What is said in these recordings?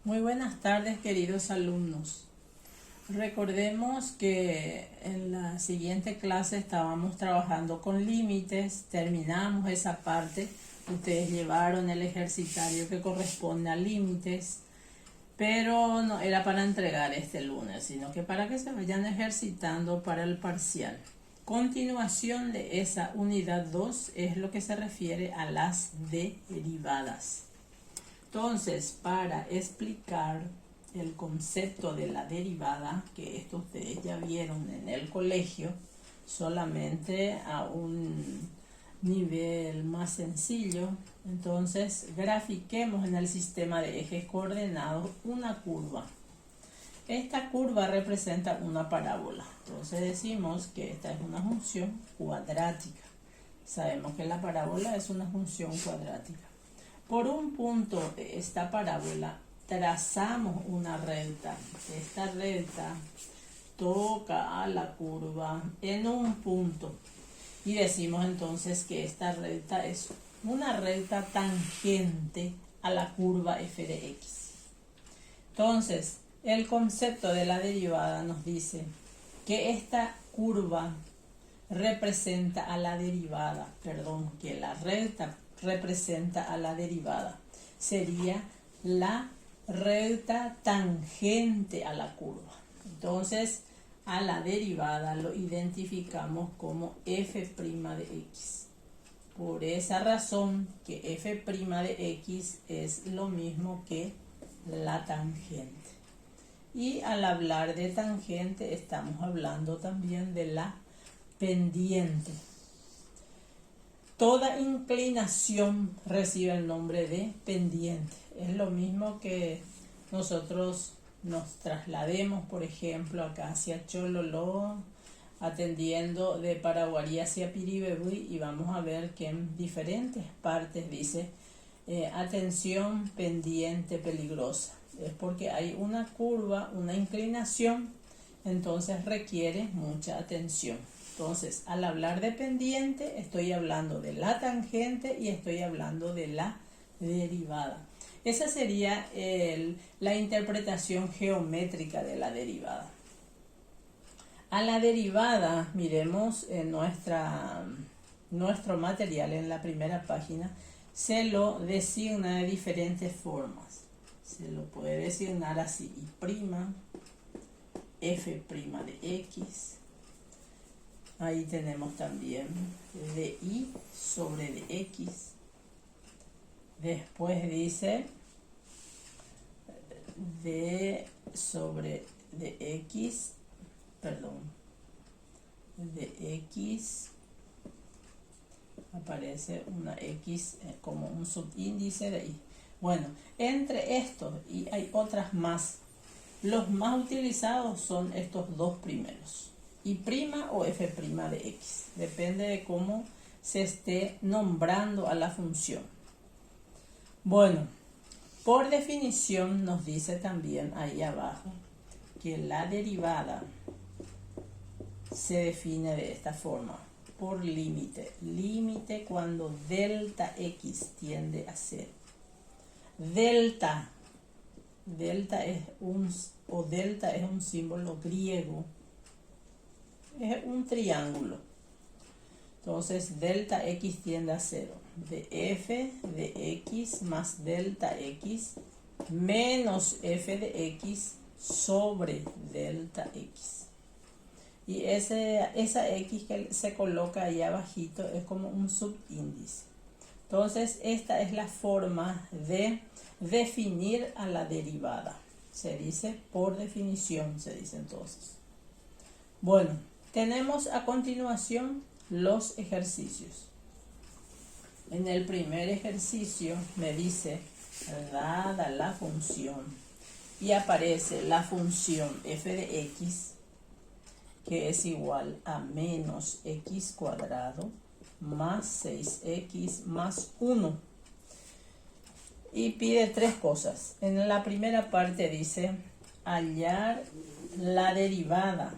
Muy buenas tardes, queridos alumnos. Recordemos que en la siguiente clase estábamos trabajando con límites, terminamos esa parte, ustedes llevaron el ejercitario que corresponde a límites, pero no era para entregar este lunes, sino que para que se vayan ejercitando para el parcial. Continuación de esa unidad 2 es lo que se refiere a las derivadas. Entonces, para explicar el concepto de la derivada, que esto ustedes ya vieron en el colegio, solamente a un nivel más sencillo, entonces grafiquemos en el sistema de ejes coordenados una curva. Esta curva representa una parábola, entonces decimos que esta es una función cuadrática. Sabemos que la parábola es una función cuadrática. Por un punto de esta parábola trazamos una recta. Esta recta toca a la curva en un punto y decimos entonces que esta recta es una recta tangente a la curva f de x. Entonces, el concepto de la derivada nos dice que esta curva representa a la derivada, que la recta representa a la derivada. Sería la recta tangente a la curva. Entonces, a la derivada lo identificamos como f' de x. Por esa razón que f' de x es lo mismo que la tangente. Y al hablar de tangente estamos hablando también de la pendiente. Toda inclinación recibe el nombre de pendiente. Es lo mismo que nosotros nos traslademos, por ejemplo, acá hacia Chololó, atendiendo de Paraguarí hacia Piribebuy, y vamos a ver que en diferentes partes dice atención pendiente peligrosa. Es porque hay una curva, una inclinación, entonces requiere mucha atención. Entonces, al hablar de pendiente, estoy hablando de la tangente y estoy hablando de la derivada. Esa sería la interpretación geométrica de la derivada. A la derivada, miremos en nuestro material en la primera página, se lo designa de diferentes formas. Se lo puede designar así: I', f' de x. Ahí tenemos también di sobre dx. Después dice d sobre dx, dx, aparece una x como un subíndice de y. Bueno, entre estos y hay otras más. Los más utilizados son estos dos primeros: I' o f' de x. Depende de cómo se esté nombrando a la función. Bueno, por definición nos dice también ahí abajo que la derivada se define de esta forma: por límite. Límite cuando delta x tiende a 0. Delta es un símbolo griego. Es un triángulo. Entonces, delta x tiende a 0. De f de x más delta x menos f de x sobre delta x. Y esa x que se coloca ahí abajito es como un subíndice. Entonces, esta es la forma de definir a la derivada. Se dice por definición, se dice entonces. Bueno, tenemos a continuación los ejercicios. En el primer ejercicio me dice, dada la función, y aparece la función f de x, que es igual a menos x cuadrado más 6x más 1. Y pide tres cosas. En la primera parte dice hallar la derivada.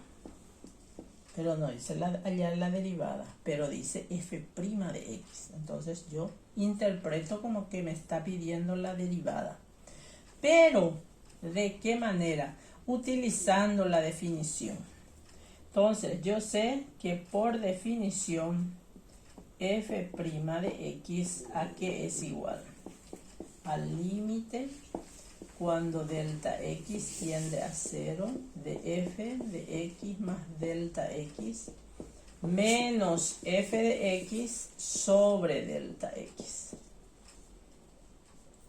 Pero no dice hallar la derivada, pero dice f' de x. Entonces yo interpreto como que me está pidiendo la derivada. Pero ¿De qué manera? Utilizando la definición. Entonces, yo sé que por definición f' de x a qué es igual. Al límite cuando delta x tiende a 0 de f de x más delta x menos f de x sobre delta x.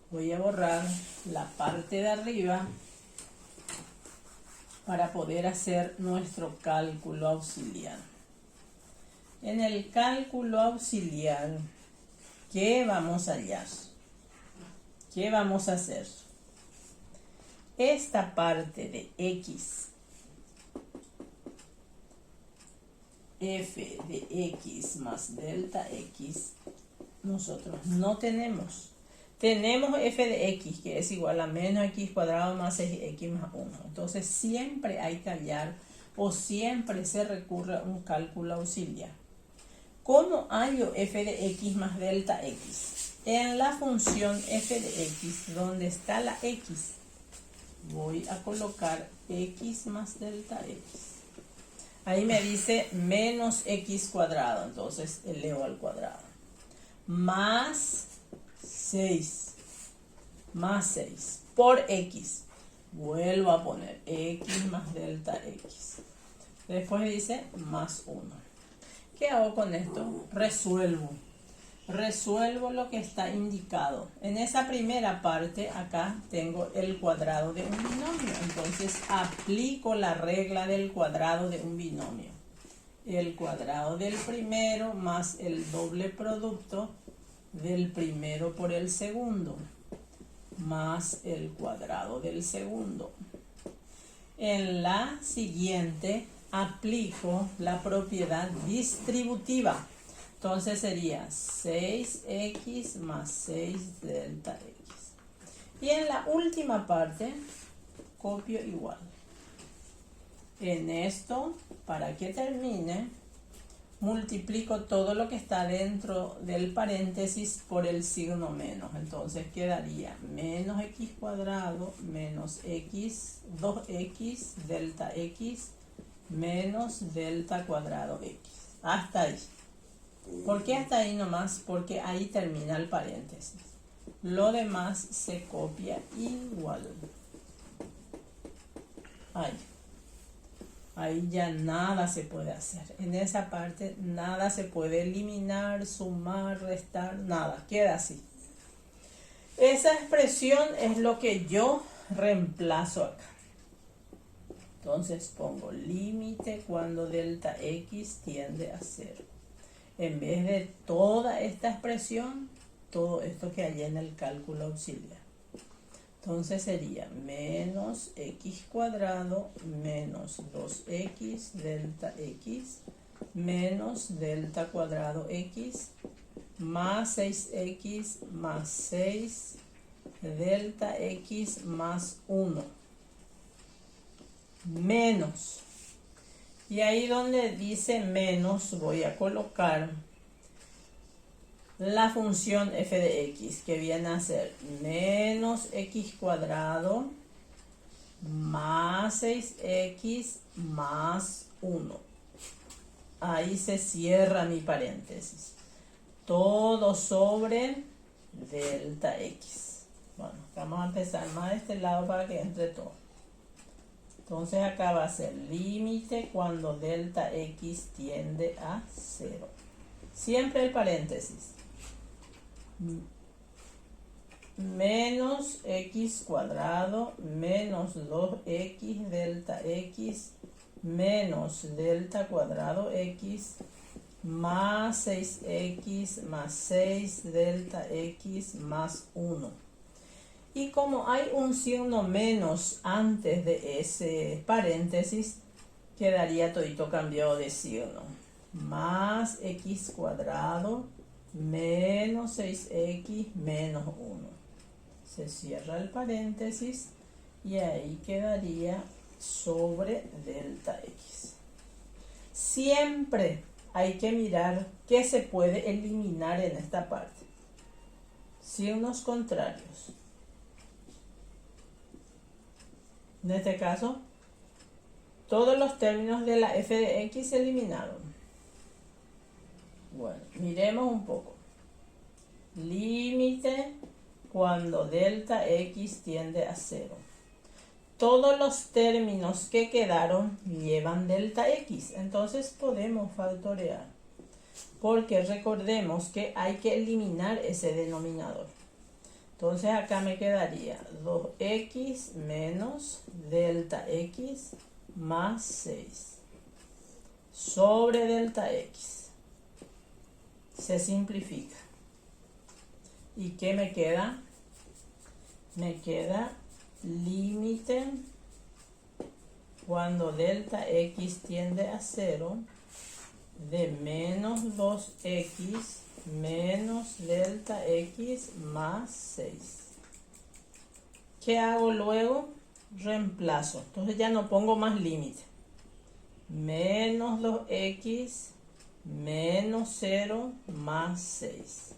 Voy a borrar la parte de arriba para poder hacer nuestro cálculo auxiliar. En el cálculo auxiliar, ¿qué vamos a hallar? ¿Qué vamos a hacer? Esta parte de x, f de x más delta x, nosotros no tenemos. Tenemos f de x, que es igual a menos x cuadrado más 6x más 1. Entonces siempre hay que hallar o siempre se recurre a un cálculo auxiliar. ¿Cómo hallo f de x más delta x? En la función f de x, donde está la x, voy a colocar x más delta x. Ahí me dice menos x cuadrado, entonces elevo al cuadrado. Más 6 por x. Vuelvo a poner x más delta x. Después dice más 1. ¿Qué hago con esto? Resuelvo lo que está indicado. En esa primera parte, acá tengo el cuadrado de un binomio. Entonces aplico la regla del cuadrado de un binomio. El cuadrado del primero más el doble producto del primero por el segundo, más el cuadrado del segundo. En la siguiente aplico la propiedad distributiva. Entonces sería 6x más 6 delta x. Y en la última parte copio igual. En esto, para que termine, multiplico todo lo que está dentro del paréntesis por el signo menos. Entonces quedaría menos x cuadrado menos x, 2x delta x menos delta cuadrado x. Hasta ahí. ¿Por qué hasta ahí nomás? Porque ahí termina el paréntesis. Lo demás se copia igual. Ahí ya nada se puede hacer. En esa parte nada se puede eliminar, sumar, restar, nada. Queda así. Esa expresión es lo que yo reemplazo acá. Entonces pongo límite cuando delta x tiende a 0. En vez de toda esta expresión, todo esto que hay en el cálculo auxiliar. Entonces sería menos x cuadrado menos 2x delta x menos delta cuadrado x más 6x más 6 delta x más 1 menos. Y ahí donde dice menos voy a colocar la función f de x, que viene a ser menos x cuadrado más 6x más 1. Ahí se cierra mi paréntesis. Todo sobre delta x. Bueno, vamos a empezar más de este lado para que entre todo. Entonces acá va a ser límite cuando delta x tiende a 0. Siempre el paréntesis. Menos x cuadrado menos 2x delta x menos delta cuadrado x más 6x más 6 delta x más 1. Y como hay un signo menos antes de ese paréntesis, quedaría todito cambiado de signo. Más x cuadrado menos 6x menos 1. Se cierra el paréntesis y ahí quedaría sobre delta x. Siempre hay que mirar qué se puede eliminar en esta parte. Signos contrarios. En este caso, todos los términos de la f de x se eliminaron. Bueno, miremos un poco. Límite cuando delta x tiende a 0. Todos los términos que quedaron llevan delta x, entonces podemos factorear. Porque recordemos que hay que eliminar ese denominador. Entonces acá me quedaría 2x menos delta x más 6 sobre delta x. Se simplifica. ¿Y qué me queda? Me queda límite cuando delta x tiende a 0 de menos 2x menos delta x más 6. ¿Qué hago luego? Reemplazo. Entonces ya no pongo más límite. Menos 2x menos 0 más 6.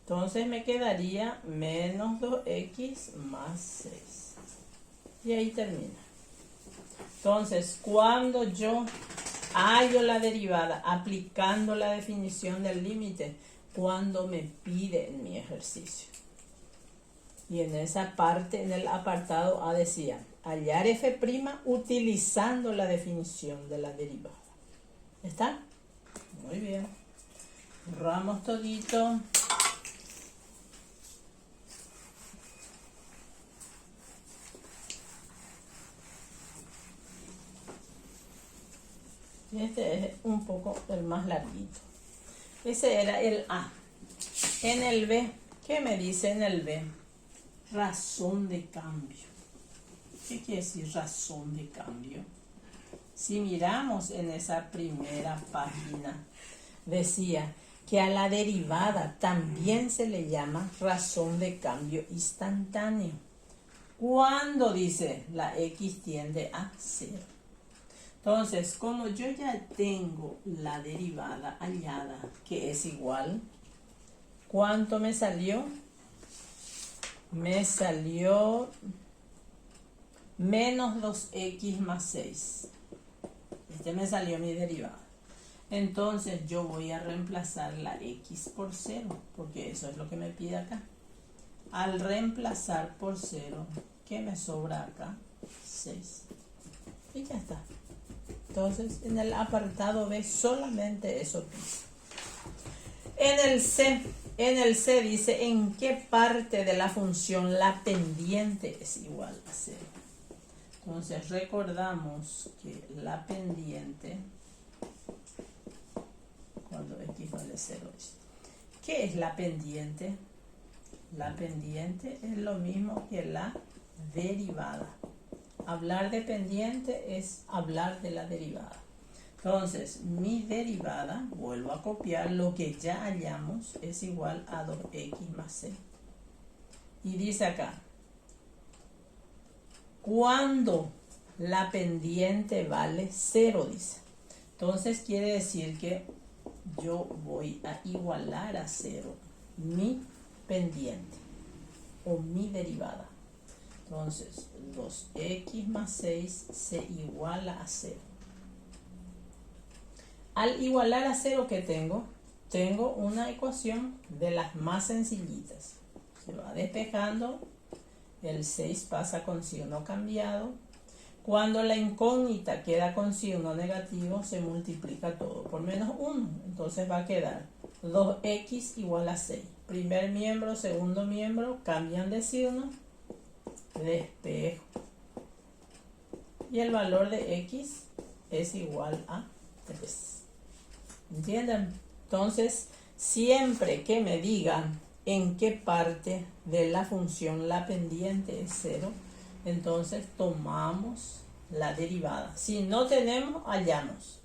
Entonces me quedaría menos 2x más 6. Y ahí termina. Entonces, cuando yo hallo la derivada aplicando la definición del límite, cuando me pide en mi ejercicio. Y en esa parte, en el apartado A decía, hallar f' utilizando la definición de la derivada. ¿Está? Muy bien. Borramos todito. Este es un poco el más larguito. Ese era el A. En el B, ¿qué me dice en el B? Razón de cambio. ¿Qué quiere decir razón de cambio? Si miramos en esa primera página, decía que a la derivada también se le llama razón de cambio instantáneo. Cuando dice la x tiende a 0. Entonces, como yo ya tengo la derivada hallada, que es igual, ¿cuánto me salió? Me salió menos 2x más 6. Este me salió mi derivada. Entonces, yo voy a reemplazar la x por 0, porque eso es lo que me pide acá. Al reemplazar por 0, ¿qué me sobra acá? 6. Y ya está. Entonces, en el apartado B solamente eso pisa. En el C dice en qué parte de la función la pendiente es igual a 0. Entonces, recordamos que la pendiente, cuando x vale 0, ¿qué es la pendiente? La pendiente es lo mismo que la derivada. Hablar de pendiente es hablar de la derivada. Entonces, mi derivada, vuelvo a copiar, lo que ya hallamos es igual a 2x más c. Y dice acá, cuando la pendiente vale 0, dice. Entonces, quiere decir que yo voy a igualar a 0 mi pendiente o mi derivada. Entonces, 2x más 6 se iguala a 0. Al igualar a 0, ¿qué tengo? Tengo una ecuación de las más sencillitas. Se va despejando, el 6 pasa con signo cambiado. Cuando la incógnita queda con signo negativo, se multiplica todo por menos 1. Entonces va a quedar 2x igual a 6. Primer miembro, segundo miembro, cambian de signo. Despejo. Y el valor de x es igual a 3. ¿Entienden? Entonces, siempre que me digan en qué parte de la función la pendiente es 0, entonces tomamos la derivada. Si no tenemos, hallamos.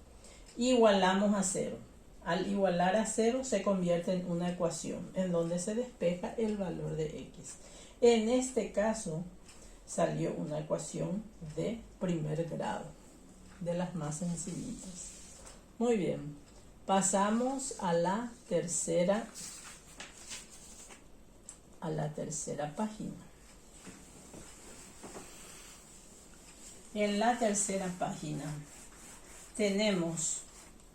Igualamos a 0. Al igualar a 0 se convierte en una ecuación en donde se despeja el valor de x. En este caso, salió una ecuación de primer grado, de las más sencillitas. Muy bien. Pasamos a la tercera página. En la tercera página tenemos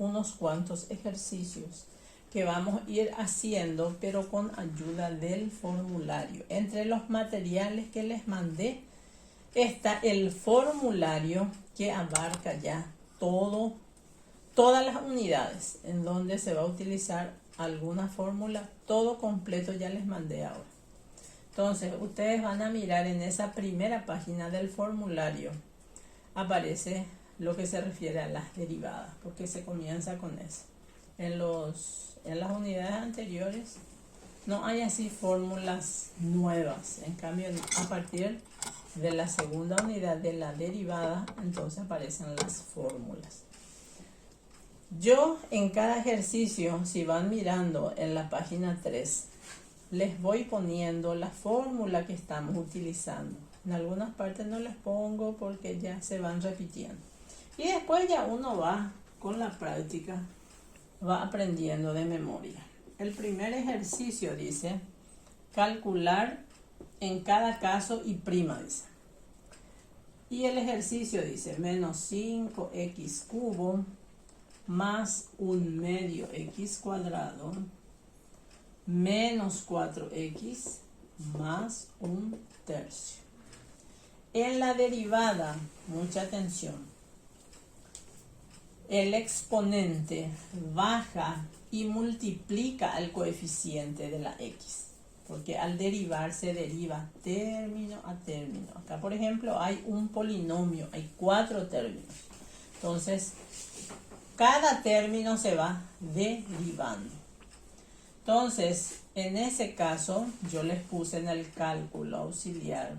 unos cuantos ejercicios que vamos a ir haciendo, pero con ayuda del formulario. Entre los materiales que les mandé está el formulario que abarca ya todas las unidades en donde se va a utilizar alguna fórmula. Todo completo ya les mandé ahora. Entonces ustedes van a mirar en esa primera página del formulario, aparece lo que se refiere a las derivadas, porque se comienza con eso. En las unidades anteriores no hay así fórmulas nuevas. En cambio, a partir de la segunda unidad de la derivada, entonces aparecen las fórmulas. Yo en cada ejercicio, si van mirando en la página 3, les voy poniendo la fórmula que estamos utilizando. En algunas partes no les pongo porque ya se van repitiendo. Y después ya uno va con la práctica, va aprendiendo de memoria. El primer ejercicio dice calcular en cada caso y prima, dice. Y el ejercicio dice menos 5x cubo más 1/2 x cuadrado menos 4x más 1/3. En la derivada, mucha atención, el exponente baja y multiplica al coeficiente de la x, porque al derivar se deriva término a término. Acá, por ejemplo, hay un polinomio, hay 4 términos. Entonces, cada término se va derivando. Entonces, en ese caso, yo les puse en el cálculo auxiliar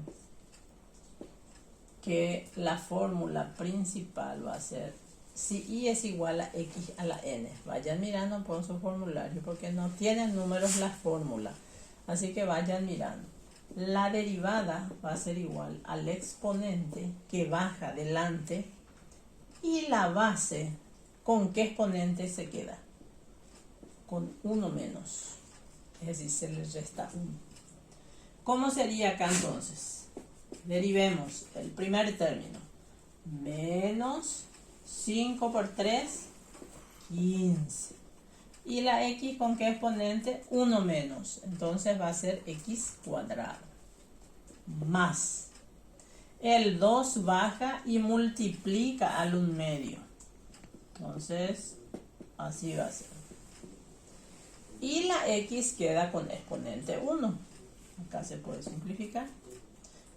que la fórmula principal va a ser si y es igual a x a la n. Vayan mirando por su formulario porque no tienen números la fórmula. Así que vayan mirando. La derivada va a ser igual al exponente que baja delante y la base, ¿con qué exponente se queda? Con 1 menos. Es decir, se les resta 1. ¿Cómo sería acá entonces? Derivemos el primer término. Menos 5 por 3, 15. Y la x, ¿con qué exponente? 1 menos. Entonces va a ser x cuadrado. Más. El 2 baja y multiplica al 1/2. Entonces, así va a ser. Y la x queda con exponente 1. Acá se puede simplificar.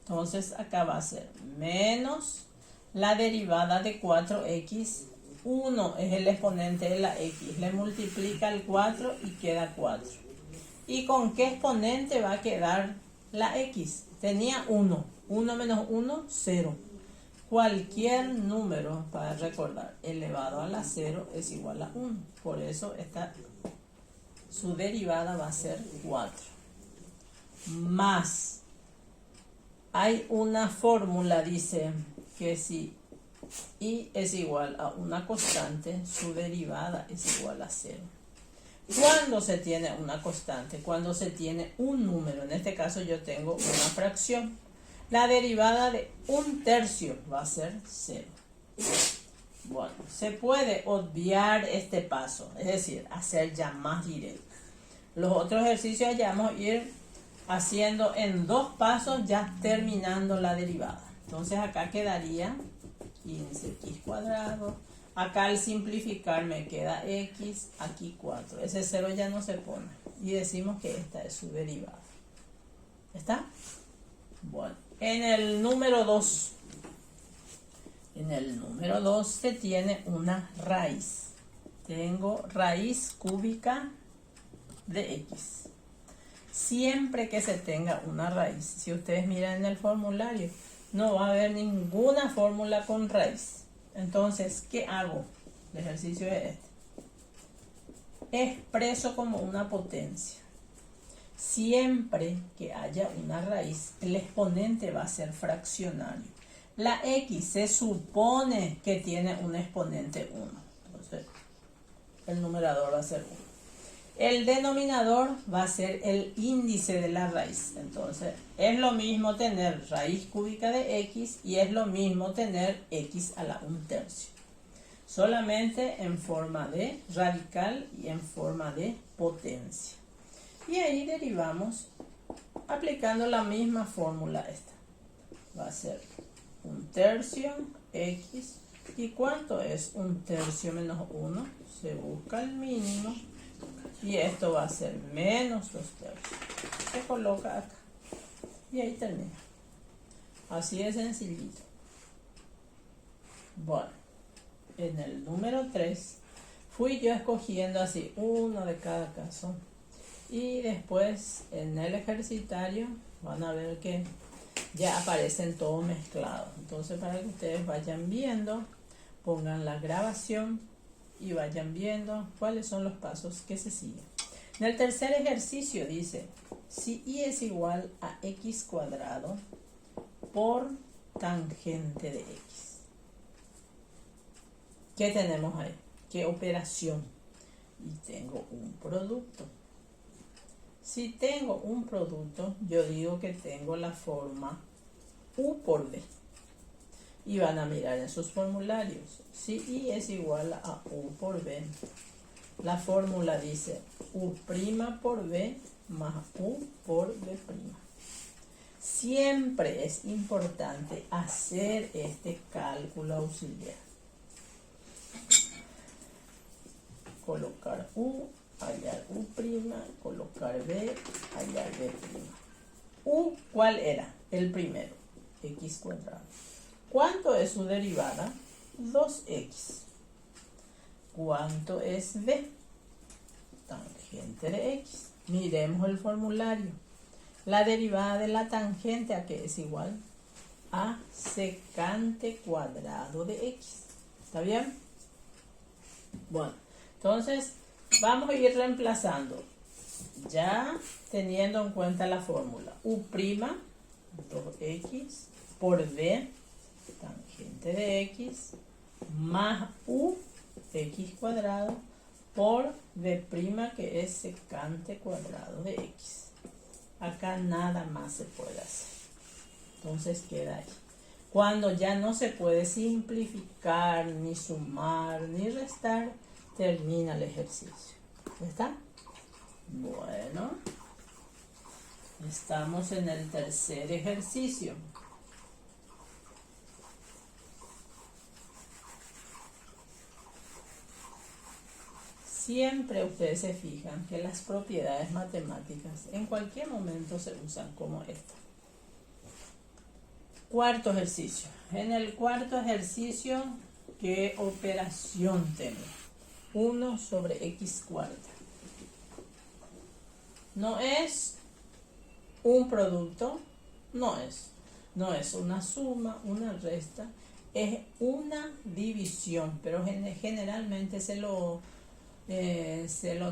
Entonces, acá va a ser menos la derivada de 4x. 1 es el exponente de la x. Le multiplica el 4 y queda 4. ¿Y con qué exponente va a quedar la x? Tenía 1. 1 menos 1, 0. Cualquier número, para recordar, elevado a la 0 es igual a 1. Por eso su derivada va a ser 4. Más. Hay una fórmula, dice, que si y es igual a una constante, su derivada es igual a 0. ¿Cuándo se tiene una constante? Cuando se tiene un número. En este caso yo tengo una fracción. La derivada de 1/3 va a ser 0. Bueno, se puede obviar este paso, es decir, hacer ya más directo. Los otros ejercicios ya vamos a ir haciendo en 2 pasos, ya terminando la derivada. Entonces acá quedaría 15x cuadrado. Acá al simplificar me queda x, aquí 4. Ese 0 ya no se pone. Y decimos que esta es su derivada. ¿Está? Bueno, en el número 2. En el número 2 se tiene una raíz. Tengo raíz cúbica de x. Siempre que se tenga una raíz, si ustedes miran en el formulario, no va a haber ninguna fórmula con raíz. Entonces, ¿qué hago? El ejercicio es este. Expreso como una potencia. Siempre que haya una raíz, el exponente va a ser fraccionario. La x se supone que tiene un exponente 1. Entonces, el numerador va a ser 1. El denominador va a ser el índice de la raíz. Entonces, es lo mismo tener raíz cúbica de x y es lo mismo tener x a la 1/3. Solamente en forma de radical y en forma de potencia. Y ahí derivamos aplicando la misma fórmula esta. Va a ser 1/3 x. ¿Y cuánto es 1/3 menos 1? Se busca el mínimo. Y esto va a ser menos 2/3. Se coloca acá. Y ahí termina. Así de sencillito. Bueno, en el número 3 fui yo escogiendo así uno de cada caso. Y después en el ejercitario van a ver que ya aparecen todos mezclados. Entonces, para que ustedes vayan viendo, pongan la grabación y vayan viendo cuáles son los pasos que se siguen. En el tercer ejercicio dice, si y es igual a x cuadrado por tangente de x. ¿Qué tenemos ahí? ¿Qué operación? Y tengo un producto. Si tengo un producto, yo digo que tengo la forma u por b. Y van a mirar en sus formularios. Si y es igual a u por b, la fórmula dice u' por b más u por b'. Siempre es importante hacer este cálculo auxiliar. Colocar u, hallar u', colocar b, hallar b'. U, ¿cuál era? El primero, x cuadrado. ¿Cuánto es su derivada? 2x. ¿Cuánto es b? Tangente de x. Miremos el formulario. La derivada de la tangente, ¿a qué es igual? A secante cuadrado de x. ¿Está bien? Bueno, entonces vamos a ir reemplazando. Ya teniendo en cuenta la fórmula. U', 2x por b, tangente de x, más u, x cuadrado, por b', que es secante cuadrado de x. Acá nada más se puede hacer. Entonces queda ahí. Cuando ya no se puede simplificar, ni sumar, ni restar, termina el ejercicio. ¿Está? Bueno. Estamos en el tercer ejercicio. Siempre ustedes se fijan que las propiedades matemáticas en cualquier momento se usan como esta. Cuarto ejercicio. En el cuarto ejercicio, ¿qué operación tengo? 1 sobre x cuarta. No es un producto, no es una suma, una resta, es una división, pero generalmente se lo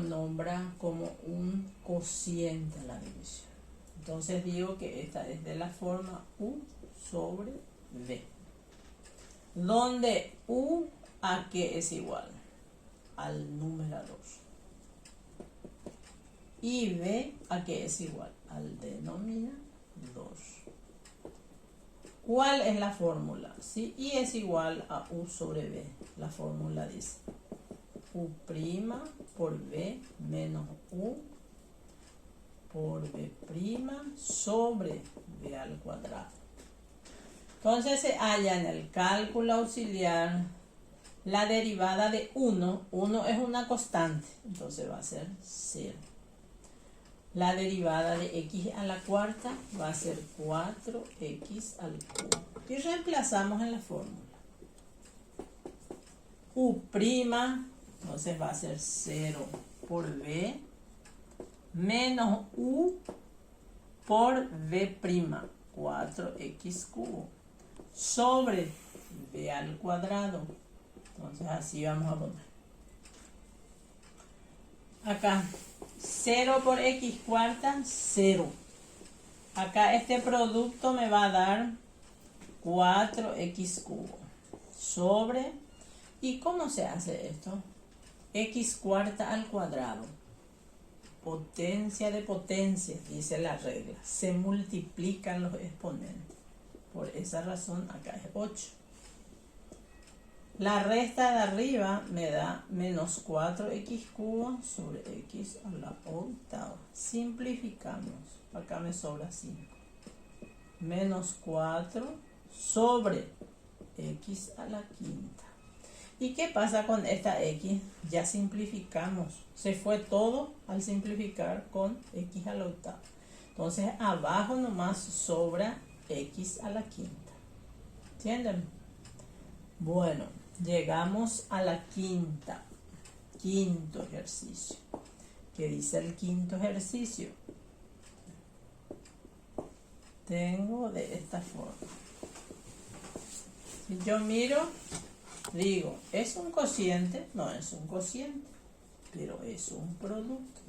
nombra como un cociente a la división. Entonces digo que esta es de la forma u sobre b, donde u a qué es igual al numerador y b a qué es igual al denominador. ¿Cuál es la fórmula? Si y es igual a u sobre b, la fórmula dice u' por b menos u por b' sobre b al cuadrado. Entonces se halla en el cálculo auxiliar la derivada de 1. 1 es una constante, entonces va a ser 0. La derivada de x a la cuarta va a ser 4x al cubo. Y reemplazamos en la fórmula. U', entonces va a ser 0 por b menos u por b', 4x cubo, sobre b al cuadrado. Entonces así vamos a poner. Acá, 0 por x cuarta, 0. Acá este producto me va a dar 4x cubo sobre, ¿y cómo se hace esto? X cuarta al cuadrado. potencia de potencias, dice la regla. Se multiplican los exponentes. Por esa razón acá es 8. La resta de arriba me da menos 4x cubo sobre x a la octava. Simplificamos. Acá me sobra 5. Menos 4 sobre x a la quinta. ¿Y qué pasa con esta x? Ya simplificamos. Se fue todo al simplificar con x a la octava. Entonces abajo nomás sobra x a la quinta. ¿Entienden? Bueno, llegamos a la quinta. Quinto ejercicio. ¿Qué dice el quinto ejercicio? Tengo de esta forma. Si yo miro, digo, ¿es un cociente? No es un cociente, pero es un producto.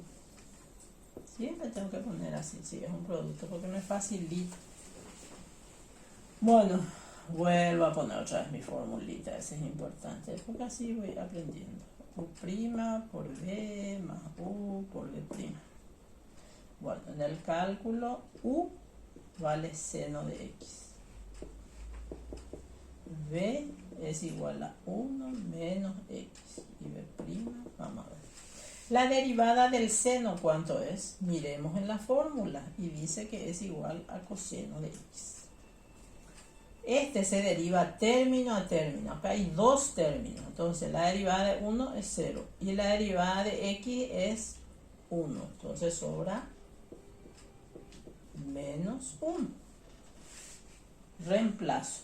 Siempre tengo que poner así, si es un producto, porque me facilita. Bueno, vuelvo a poner otra vez mi formulita, eso es importante, porque así voy aprendiendo. U' por B más U por B'. Bueno, en el cálculo, U vale seno de X. B es igual a 1 menos X. Y B', vamos a ver. La derivada del seno, ¿cuánto es? Miremos en la fórmula. Y dice que es igual a coseno de X. Este se deriva término a término. Acá hay dos términos. Entonces la derivada de 1 es 0. Y la derivada de X es 1. Entonces sobra menos 1. Reemplazo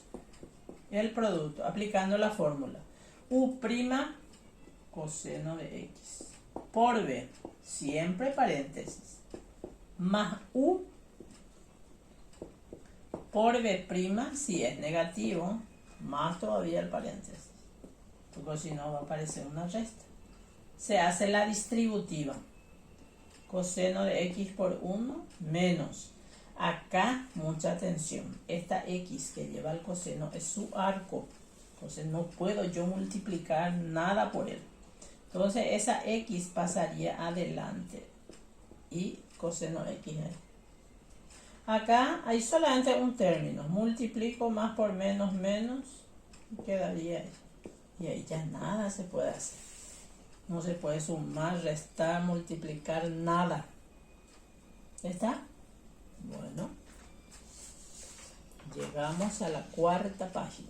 el producto aplicando la fórmula U' coseno de X por B, siempre paréntesis, más U por B' si es negativo, más todavía el paréntesis, porque si no va a aparecer una resta. Se hace la distributiva, coseno de X por 1 menos. Acá, mucha atención, esta X que lleva el coseno es su arco, entonces no puedo yo multiplicar nada por él. Entonces esa X pasaría adelante y coseno X. Acá hay solamente un término, multiplico más por menos, menos, y quedaría ahí. Y ahí ya nada se puede hacer. No se puede sumar, restar, multiplicar, nada. ¿Está? Bueno, llegamos a la cuarta página.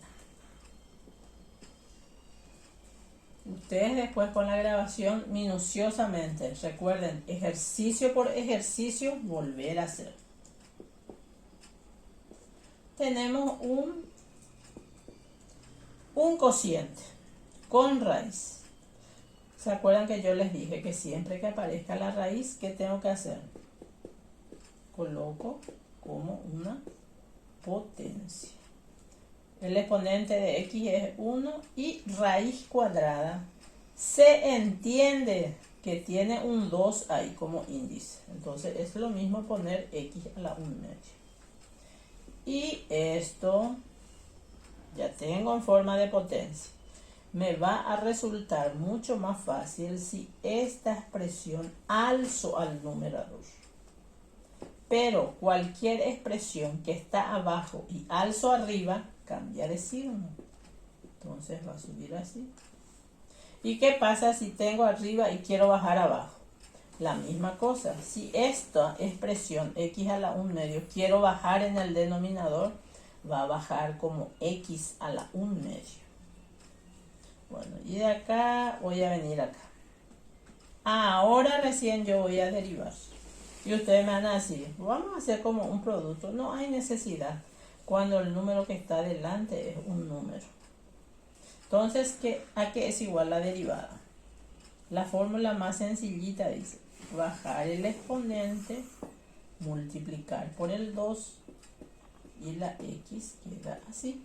Ustedes después con la grabación minuciosamente, recuerden, ejercicio por ejercicio, volver a hacer. Tenemos un cociente con raíz. ¿Se acuerdan que yo les dije que siempre que aparezca la raíz, qué tengo que hacer? Coloco como una potencia. El exponente de X es 1 y raíz cuadrada. Se entiende que tiene un 2 ahí como índice. Entonces es lo mismo poner X a la 1 medio. Y esto ya tengo en forma de potencia. Me va a resultar mucho más fácil si esta expresión alzo al numerador. Pero cualquier expresión que está abajo y alzo arriba, cambia de signo. Entonces va a subir así. ¿Y qué pasa si tengo arriba y quiero bajar abajo? La misma cosa. Si esta expresión x a la 1 medio quiero bajar en el denominador, va a bajar como x a la 1 medio. Bueno, y de acá voy a venir acá. Ahora recién yo voy a derivar. Y ustedes me van a decir, vamos a hacer como un producto. No hay necesidad cuando el número que está delante es un número. Entonces, ¿a qué es igual la derivada? La fórmula más sencillita dice, bajar el exponente, multiplicar por el 2 y la x queda así.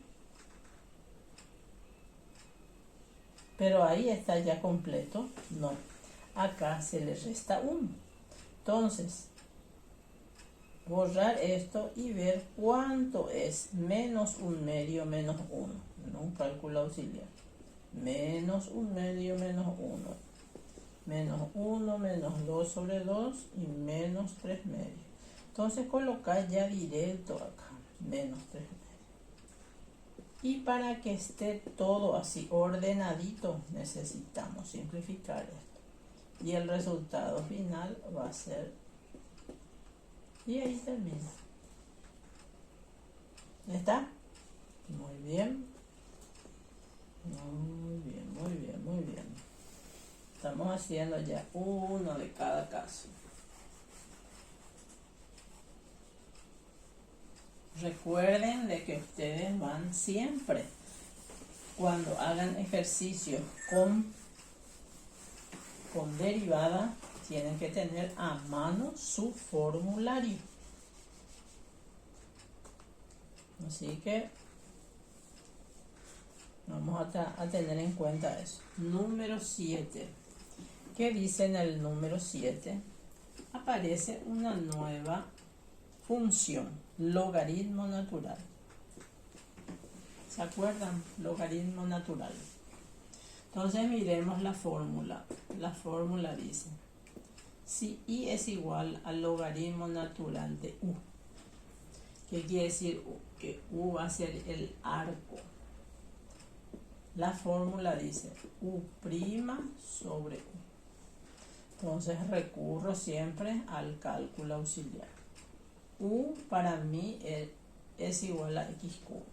Pero ahí está ya completo. No, acá se le resta 1. Entonces, borrar esto y ver cuánto es menos 1 medio menos 1. En un cálculo auxiliar. Menos 1 medio menos 1. menos 1 menos 2 sobre 2 y menos 3 medios. Entonces colocar ya directo acá, menos 3 medios. Y para que esté todo así ordenadito, necesitamos simplificar esto. Y el resultado final va a ser, y ahí termina. ¿Está? Muy bien. Muy bien, muy bien, muy bien. Estamos haciendo ya uno de cada caso. Recuerden de que ustedes van siempre, cuando hagan ejercicios con derivada, tienen que tener a mano su formulario. Así que vamos a tener en cuenta eso. Número 7. ¿Qué dice en el número 7? Aparece una nueva función, logaritmo natural. ¿Se acuerdan? Logaritmo natural. Entonces miremos la fórmula. La fórmula dice, si y es igual al logaritmo natural de u, ¿qué quiere decir u? Que u va a ser el arco. La fórmula dice u' sobre u. Entonces recurro siempre al cálculo auxiliar. U para mí es igual a x cubo.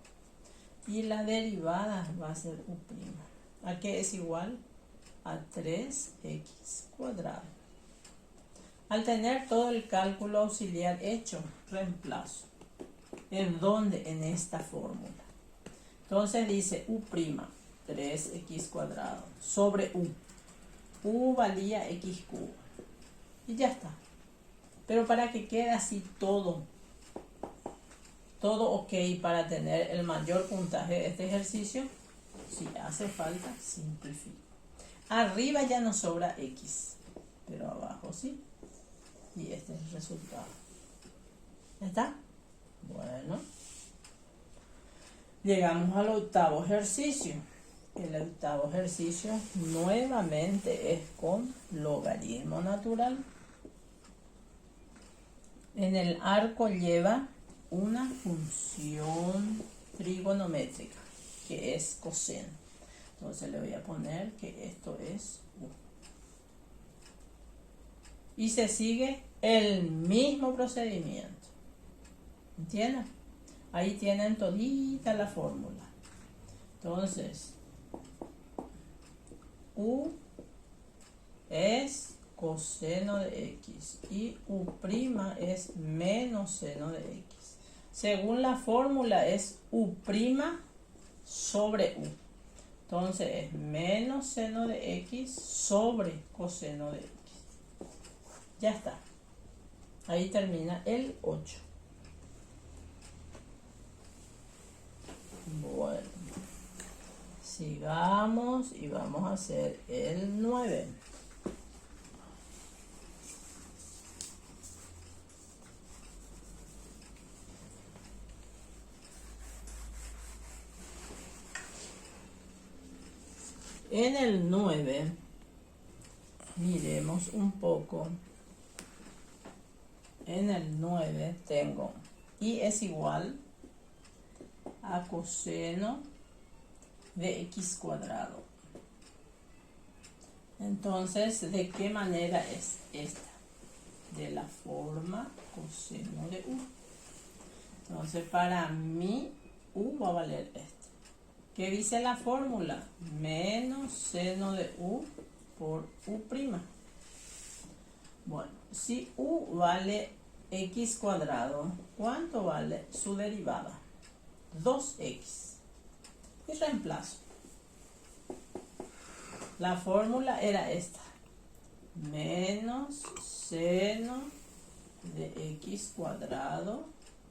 Y la derivada va a ser u'. ¿A qué es igual? A 3x cuadrado. Al tener todo el cálculo auxiliar hecho, reemplazo. ¿En dónde? En esta fórmula. Entonces dice u', 3x cuadrado, sobre u. U valía x cubo. Y ya está. Pero para que quede así todo ok, para tener el mayor puntaje de este ejercicio, si hace falta, simplifico. Arriba ya nos sobra x, pero abajo sí. Y este es el resultado. ¿Ya está? Bueno. Llegamos al octavo ejercicio. El octavo ejercicio nuevamente es con logaritmo natural. En el arco lleva una función trigonométrica, que es coseno. Entonces le voy a poner que esto es u. Y se sigue el mismo procedimiento. ¿Entienden? Ahí tienen todita la fórmula. Entonces, u es coseno de x y u' es menos seno de x. Según la fórmula es u' sobre u. Entonces es menos seno de x sobre coseno de x. Ya está. Ahí termina el 8. Bueno, sigamos y vamos a hacer el 9. En el 9, miremos un poco. En el 9 tengo y es igual a coseno de x cuadrado. Entonces, ¿de qué manera es esta? De la forma coseno de u. Entonces, para mí, u va a valer este. ¿Qué dice la fórmula? Menos seno de u por u'. Bueno, si u vale x cuadrado, ¿cuánto vale su derivada? 2x. Y reemplazo. La fórmula era esta. Menos seno de x cuadrado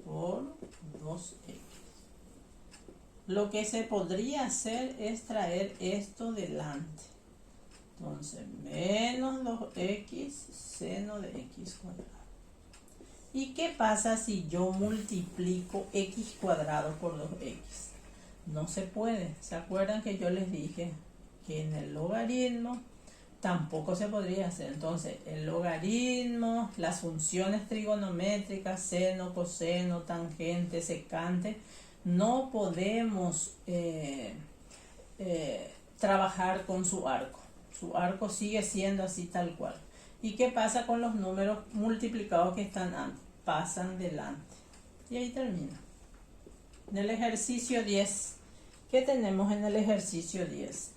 por 2x. Lo que se podría hacer es traer esto delante. Entonces, menos 2x seno de x cuadrado. ¿Y qué pasa si yo multiplico x cuadrado por 2x? No se puede. ¿Se acuerdan que yo les dije que en el logaritmo tampoco se podría hacer. Entonces, el logaritmo, las funciones trigonométricas, seno, coseno, tangente, secante, no podemos trabajar con su arco. Su arco sigue siendo así tal cual. ¿Y qué pasa con los números multiplicados que están antes? Pasan delante. Y ahí termina. En el ejercicio 10, ¿qué tenemos en el ejercicio 10?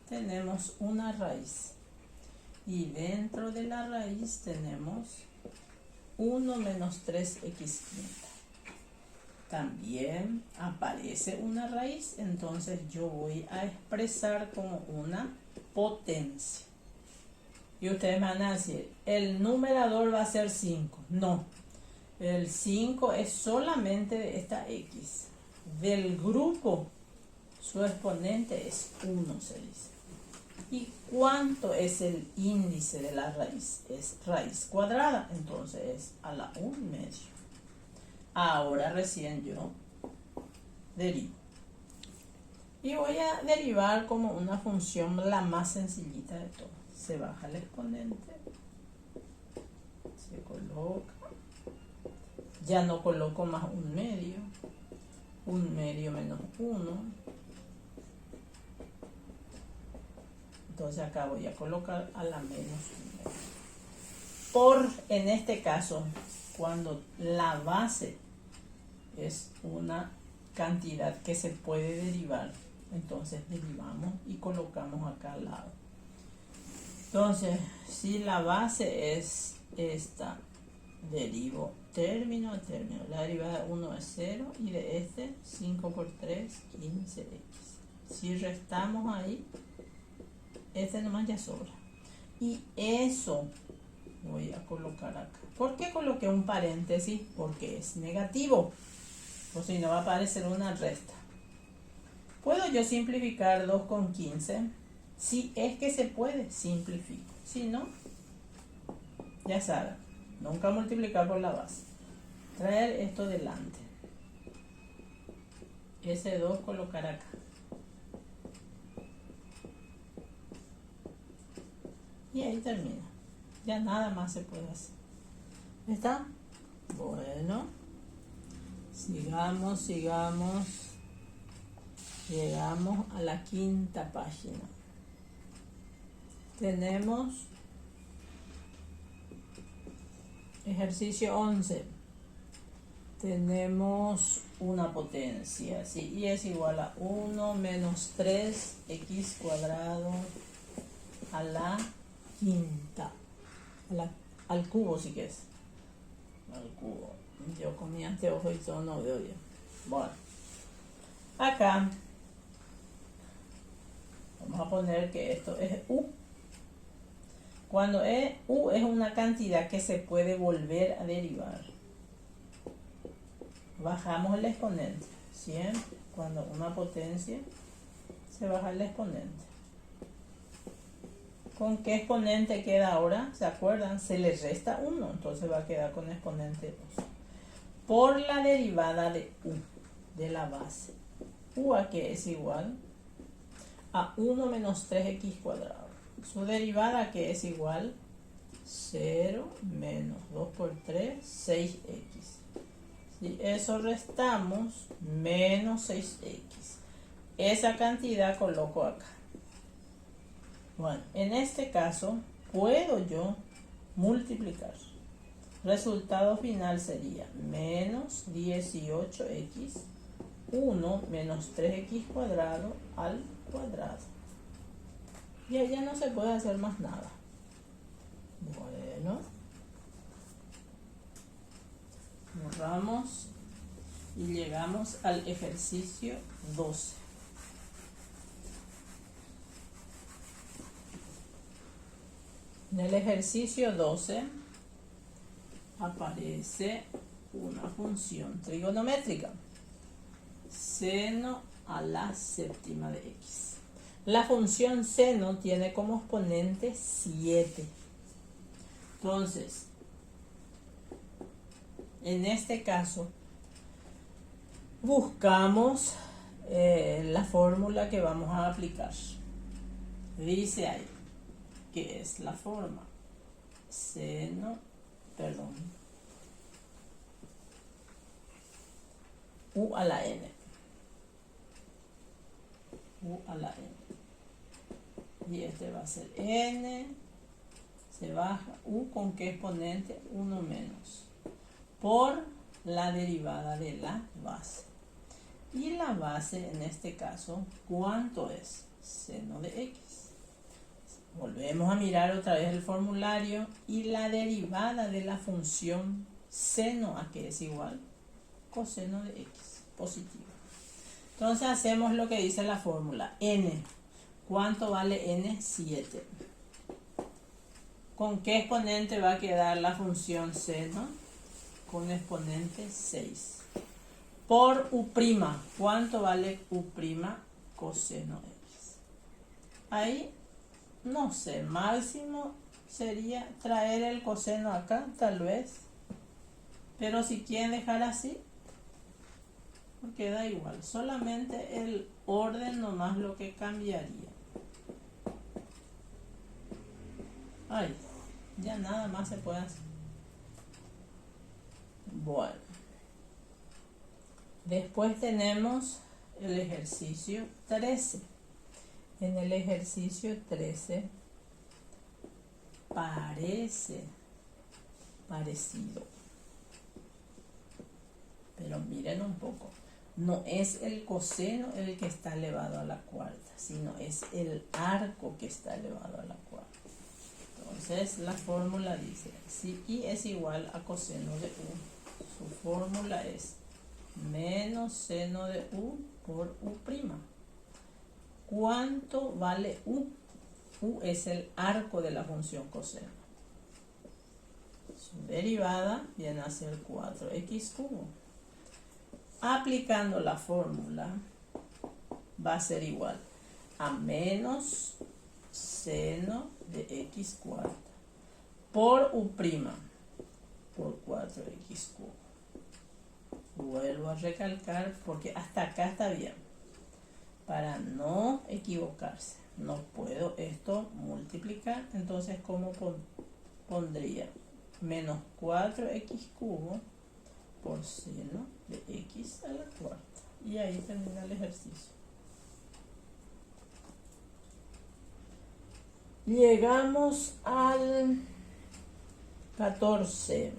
Tenemos una raíz. Y dentro de la raíz tenemos 1 menos 3x quinta. También aparece una raíz, entonces yo voy a expresar como una potencia. Y ustedes me van a decir, el numerador va a ser 5. No, el 5 es solamente de esta x. Del grupo, su exponente es 1, se dice. ¿Y cuánto es el índice de la raíz? Es raíz cuadrada, entonces es a la 1/2. Ahora recién yo derivo. Y voy a derivar como una función la más sencillita de todas. Se baja el exponente, se coloca, ya no coloco más 1/2, 1/2 menos 1. Entonces acá voy a colocar a la menos 1/2. En este caso, cuando la base es una cantidad que se puede derivar, entonces derivamos y colocamos acá al lado. Entonces, si la base es esta, derivo término a término. La derivada de 1 es 0 y de este 5 por 3, 15x. Si restamos ahí, este nomás ya sobra. Y eso voy a colocar acá. ¿Por qué coloqué un paréntesis? Porque es negativo. O si no va a aparecer una resta. ¿Puedo yo simplificar 2 con 15? Si es que se puede, simplifico. Si no, ya saben, nunca multiplicar por la base. Traer esto delante. Ese 2 colocar acá. Y ahí termina. Ya nada más se puede hacer. ¿Está? Bueno. Sigamos. Llegamos a la quinta página. Tenemos ejercicio 11. Tenemos una potencia, ¿sí? Y es igual a 1 menos 3x cuadrado a la quinta. Al cubo, si quieres. Al cubo. Yo con mi anteojo y todo no veo bien. Bueno. Acá vamos a poner que esto es u. Cuando u es una cantidad que se puede volver a derivar, bajamos el exponente. Siempre cuando una potencia se baja el exponente. ¿Con qué exponente queda ahora? ¿Se acuerdan? Se le resta 1, entonces va a quedar con exponente 2. Por la derivada de u, de la base. U a que es igual a 1 menos 3x cuadrado. Su derivada que es igual 0 menos 2 por 3, 6x. Si eso restamos, menos 6x. Esa cantidad coloco acá. Bueno, en este caso puedo yo multiplicar. Resultado final sería menos 18x, 1 menos 3x cuadrado al cuadrado. Y allá no se puede hacer más nada. Bueno. Borramos y llegamos al ejercicio 12. En el ejercicio 12 aparece una función trigonométrica. Seno a la séptima de x. La función seno tiene como exponente 7. Entonces, en este caso, buscamos la fórmula que vamos a aplicar. Dice ahí, que es la forma seno, perdón, u a la n, u a la n, y este va a ser n, se baja, u con qué exponente, 1 menos, por la derivada de la base. Y la base en este caso, ¿cuánto es? Seno de x. Volvemos a mirar otra vez el formulario y la derivada de la función seno a que es igual coseno de x positivo. Entonces hacemos lo que dice la fórmula. N. ¿Cuánto vale n? 7. ¿Con qué exponente va a quedar la función seno? Con exponente 6. Por u'. ¿Cuánto vale u'? Coseno x. Ahí, no sé, máximo sería traer el coseno acá, tal vez. Pero si quieren dejar así, porque da igual. Solamente el orden nomás lo que cambiaría. Ay, ya nada más se puede hacer. Bueno. Después tenemos el ejercicio 13. En el ejercicio 13 parecido. Pero miren un poco. No es el coseno el que está elevado a la cuarta, sino es el arco que está elevado a la cuarta. Entonces la fórmula dice, si y es igual a coseno de u, su fórmula es menos seno de u por u'. ¿Cuánto vale u? U es el arco de la función coseno. Su derivada viene a ser 4x cubo. Aplicando la fórmula va a ser igual a menos seno de x cuarta por u' por 4x cubo. Vuelvo a recalcar porque hasta acá está bien. Para no equivocarse, no puedo esto multiplicar. Entonces, ¿cómo pondría? Menos 4x cubo por seno de x a la cuarta. Y ahí termina el ejercicio. Llegamos al 14.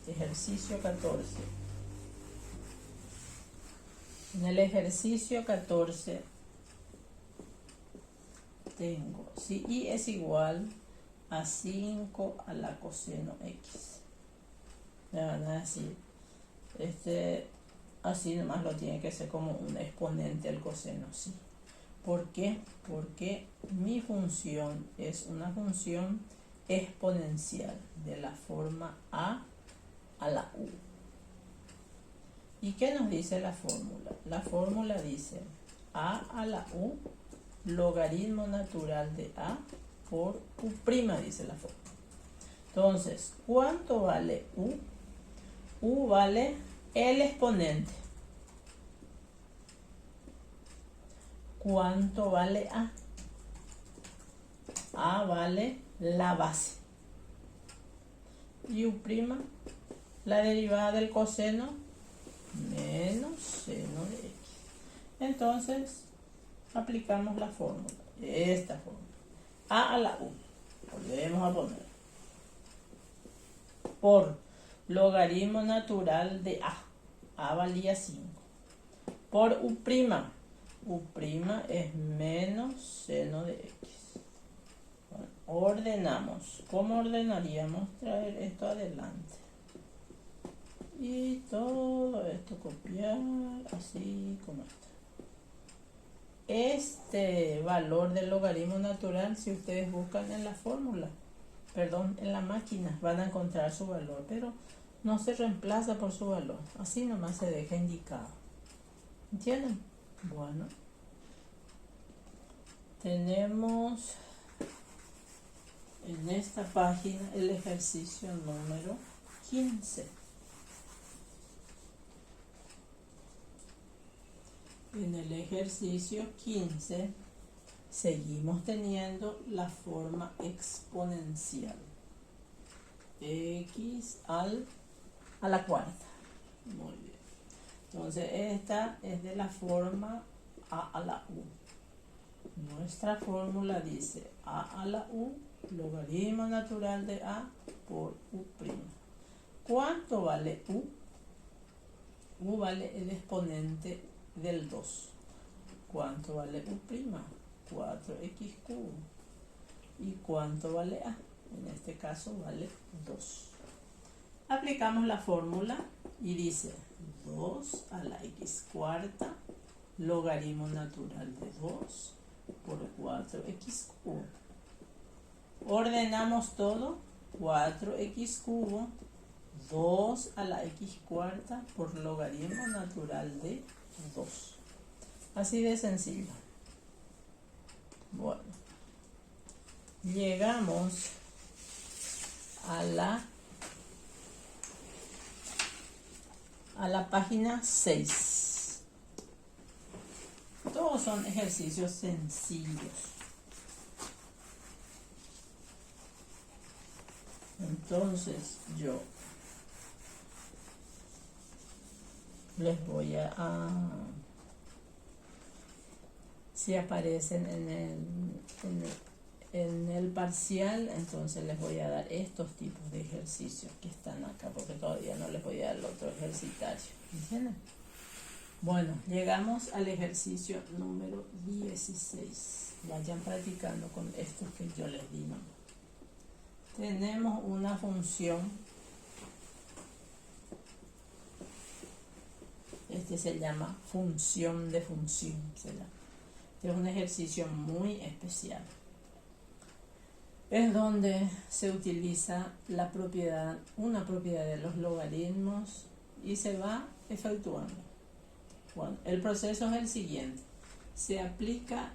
Ejercicio 14. En el ejercicio 14 tengo, si y es igual a 5 a la coseno x. Me van a decir, así nomás lo tiene que ser como un exponente el coseno, sí. ¿Por qué? Porque mi función es una función exponencial de la forma a la u. ¿Y qué nos dice la fórmula? La fórmula dice a la u logaritmo natural de a por u', dice la fórmula. Entonces, ¿cuánto vale u? U vale el exponente. ¿Cuánto vale a? A vale la base. Y u', la derivada del coseno, menos seno de x. Entonces, aplicamos la fórmula, esta fórmula. A la u, volvemos a poner, por logaritmo natural de a valía 5, por u', u' es menos seno de x. Bueno, ordenamos. ¿Cómo ordenaríamos? Traer esto adelante. Y todo esto copiar así como está. Este valor del logaritmo natural, si ustedes buscan en la fórmula, perdón, en la máquina, van a encontrar su valor, pero no se reemplaza por su valor. Así nomás se deja indicado. ¿Entienden? Bueno. Tenemos en esta página el ejercicio número 15. En el ejercicio 15 seguimos teniendo la forma exponencial. X a la cuarta. Muy bien. Entonces esta es de la forma a la u. Nuestra fórmula dice a la u, logaritmo natural de a por u'. ¿Cuánto vale u? U vale el exponente del 2. ¿Cuánto vale u'? 4x cubo. ¿Y cuánto vale a? En este caso vale 2. Aplicamos la fórmula y dice 2 a la x cuarta, logaritmo natural de 2 por 4x cubo. Ordenamos todo, 4x cubo, 2 a la x cuarta por logaritmo natural de 2. Así de sencillo. Bueno, llegamos a la página 6. Todos son ejercicios sencillos. Entonces yo les voy si aparecen en el parcial, entonces les voy a dar estos tipos de ejercicios que están acá, porque todavía no les voy a dar el otro ejercitario. ¿Entienden? Bueno, llegamos al ejercicio número 16. Vayan practicando con estos que yo les di, ¿no? Tenemos una función. Este se llama función de función. Es un ejercicio muy especial. Es donde se utiliza una propiedad de los logaritmos y se va efectuando. Bueno, el proceso es el siguiente. Se aplica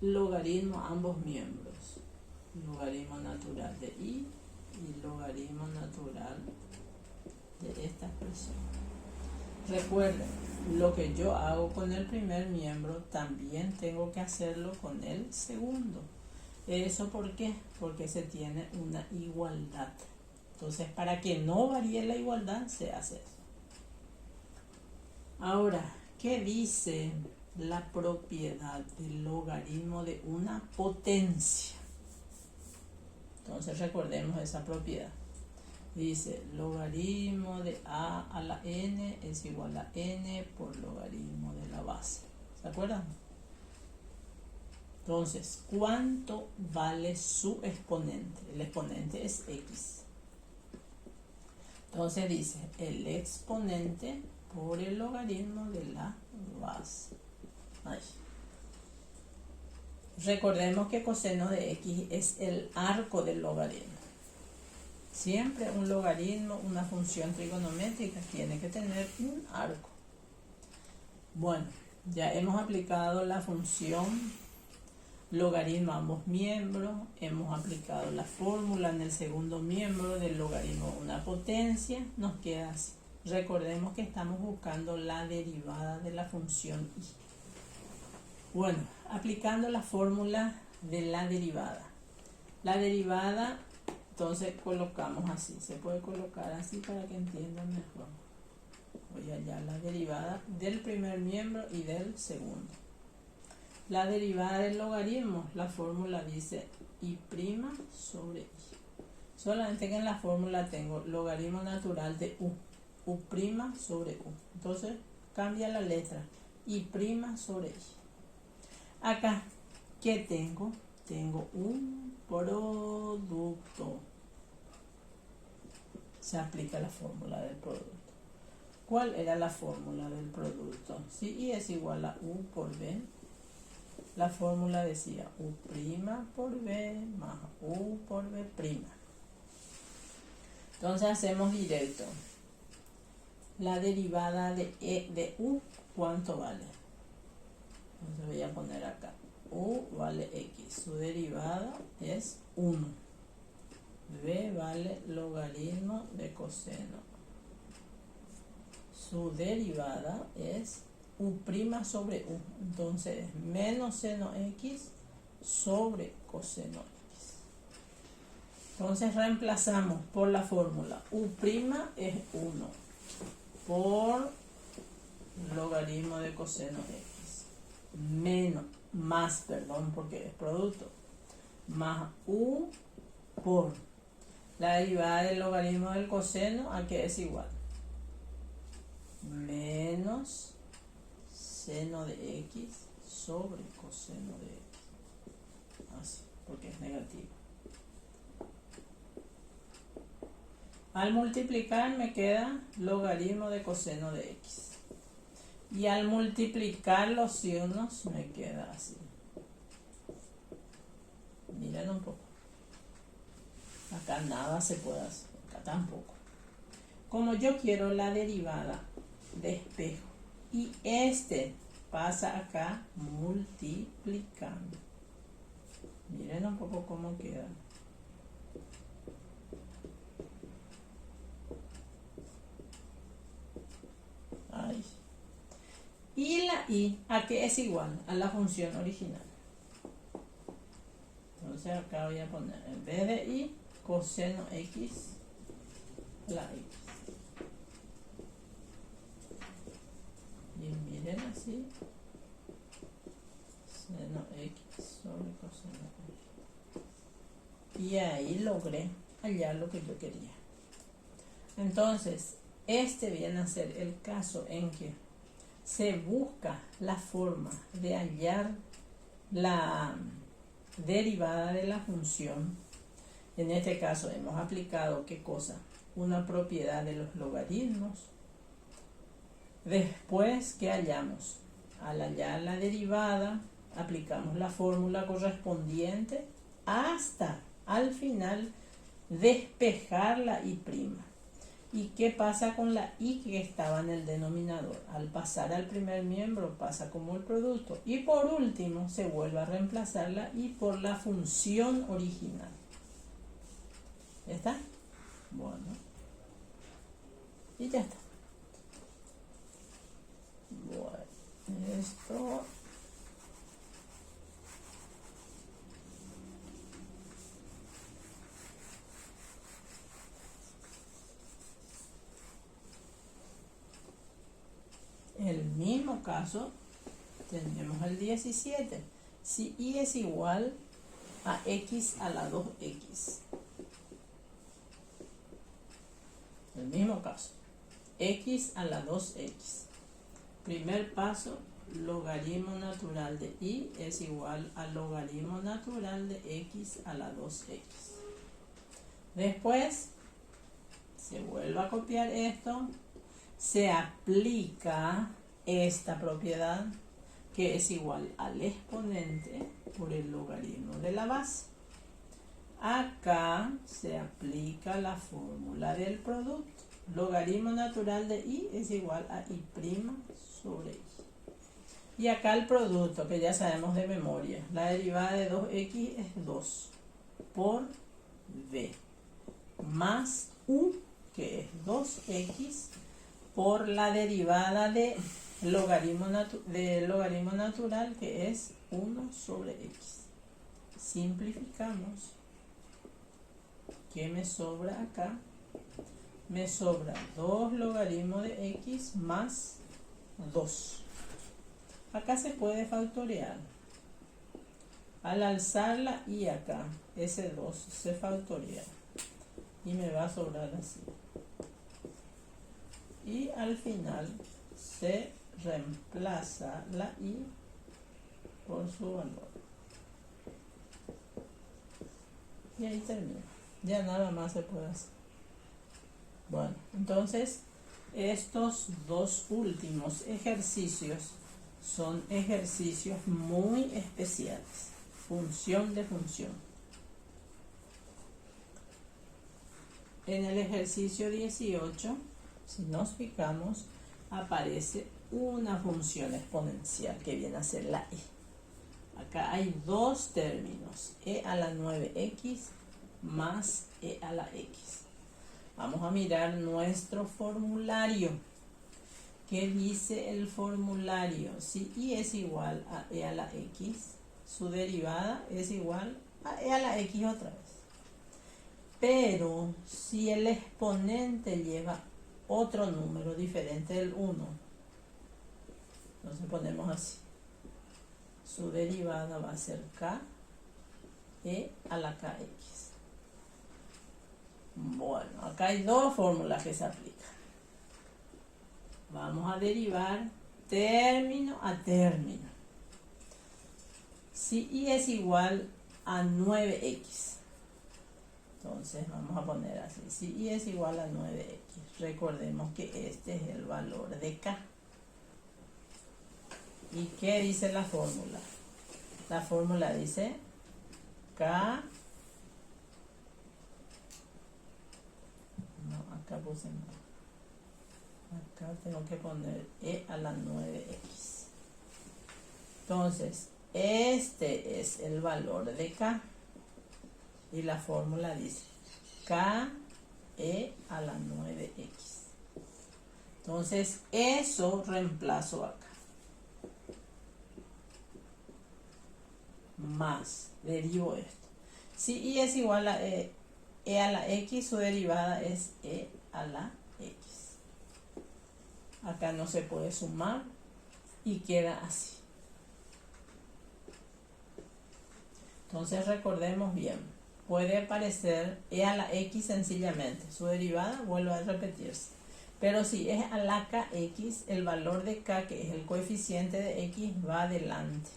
logaritmo a ambos miembros. Logaritmo natural de y logaritmo natural de esta expresión. Recuerden, lo que yo hago con el primer miembro también tengo que hacerlo con el segundo. ¿Eso por qué? Porque se tiene una igualdad. Entonces, para que no varíe la igualdad, se hace eso. Ahora, ¿qué dice la propiedad del logaritmo de una potencia? Entonces, recordemos esa propiedad. Dice, logaritmo de a la n es igual a n por logaritmo de la base. ¿Se acuerdan? Entonces, ¿cuánto vale su exponente? El exponente es x. Entonces dice, el exponente por el logaritmo de la base. Ahí. Recordemos que coseno de x es el arco del logaritmo. Siempre un logaritmo, una función trigonométrica, tiene que tener un arco. Bueno, ya hemos aplicado la función logaritmo a ambos miembros, hemos aplicado la fórmula en el segundo miembro del logaritmo de una potencia, nos queda así. Recordemos que estamos buscando la derivada de la función y. Bueno, aplicando la fórmula de la derivada. La derivada, entonces colocamos así, se puede colocar así para que entiendan mejor. Voy allá, la derivada del primer miembro y del segundo. La derivada del logaritmo, la fórmula dice y' sobre i. Solamente que en la fórmula tengo logaritmo natural de u', u' sobre u. Entonces cambia la letra, y' sobre i. Acá, ¿qué tengo? Tengo un producto. Se aplica la fórmula del producto. ¿Cuál era la fórmula del producto? Si i es igual a u por b, la fórmula decía u' por b más u por b'. Entonces hacemos directo. La derivada de u, ¿cuánto vale? Entonces voy a poner acá. U vale x. Su derivada es 1. B vale logaritmo de coseno. Su derivada es u' sobre u. Entonces, menos seno x sobre coseno x. Entonces reemplazamos por la fórmula u' es 1 por logaritmo de coseno x más, porque es producto, más u por la derivada del logaritmo del coseno, ¿a qué es igual? Menos seno de x sobre coseno de x. Así, porque es negativo. Al multiplicar me queda logaritmo de coseno de x. Y al multiplicar los signos me queda así. Miren un poco. Acá nada se puede hacer, acá tampoco. Como yo quiero la derivada de espejo y este pasa acá multiplicando. Miren un poco cómo queda. Ahí. Y la y, ¿a qué es igual? A la función original. Entonces acá voy a poner, en vez de y, coseno x, la x. Y miren así, seno x sobre coseno x. Y ahí logré hallar lo que yo quería. Entonces, este viene a ser el caso en que se busca la forma de hallar la derivada de la función. En este caso hemos aplicado, ¿qué cosa? Una propiedad de los logaritmos. Después, ¿qué hallamos? Al hallar la derivada, aplicamos la fórmula correspondiente hasta al final despejar la y'. ¿Y qué pasa con la y que estaba en el denominador? Al pasar al primer miembro pasa como el producto. Y por último se vuelve a reemplazar la y por la función original. ¿Ya está? Bueno. Y ya está. Bueno, esto... El mismo caso tenemos el 17. Si y es igual a x a la 2x. El mismo caso. X a la 2x. Primer paso, logaritmo natural de y es igual al logaritmo natural de x a la 2x. Después, se vuelve a copiar esto. Se aplica esta propiedad que es igual al exponente por el logaritmo de la base. Acá se aplica la fórmula del producto. Logaritmo natural de y es igual a y' sobre y. Y acá el producto, que ya sabemos de memoria, la derivada de 2x es 2 por b más u, que es 2x, por la derivada de logaritmo natural, que es 1 sobre x. Simplificamos. ¿Qué me sobra acá? Me sobra 2 logaritmos de x más 2. Acá se puede factorear. Al alzar la y acá, ese 2 se factorea. Y me va a sobrar así. Y al final se reemplaza la y por su valor. Y ahí termina. Ya nada más se puede hacer. Bueno, entonces estos dos últimos ejercicios son ejercicios muy especiales. Función de función. En el ejercicio 18, si nos fijamos, aparece una función exponencial que viene a ser la e. Acá hay dos términos, e a la 9x más e a la x. Vamos a mirar nuestro formulario. ¿Qué dice el formulario? Si y es igual a e a la x, su derivada es igual a e a la x otra vez. Pero si el exponente lleva otro número diferente del 1, entonces ponemos así. Su derivada va a ser k e a la kx. Bueno, acá hay dos fórmulas que se aplican. Vamos a derivar término a término. Si y es igual a 9x, entonces vamos a poner así. Si y es igual a 9x, recordemos que este es el valor de k. ¿Y qué dice la fórmula? La fórmula dice k. No, acá puse mal. Acá tengo que poner e a la 9x. Entonces, este es el valor de k. Y la fórmula dice k e a la 9x. Entonces, eso reemplazo acá. Más, derivo esto. Si y es igual a e a la x, su derivada es e a la x. Acá no se puede sumar y queda así. Entonces recordemos bien, puede aparecer e a la x sencillamente, su derivada vuelve a repetirse. Pero si es a la kx, el valor de k, que es el coeficiente de x, va adelante.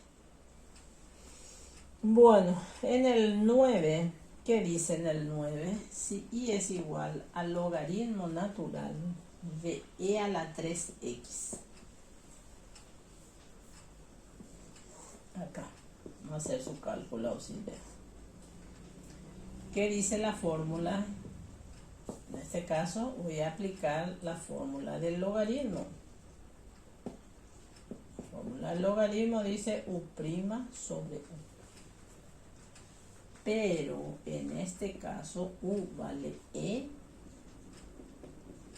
Bueno, en el 9, ¿qué dice en el 9? Si y es igual al logaritmo natural de e a la 3x. Acá, vamos a hacer su cálculo auxiliar. ¿Qué dice la fórmula? En este caso voy a aplicar la fórmula del logaritmo. La fórmula del logaritmo dice u' sobre u. Pero en este caso u vale e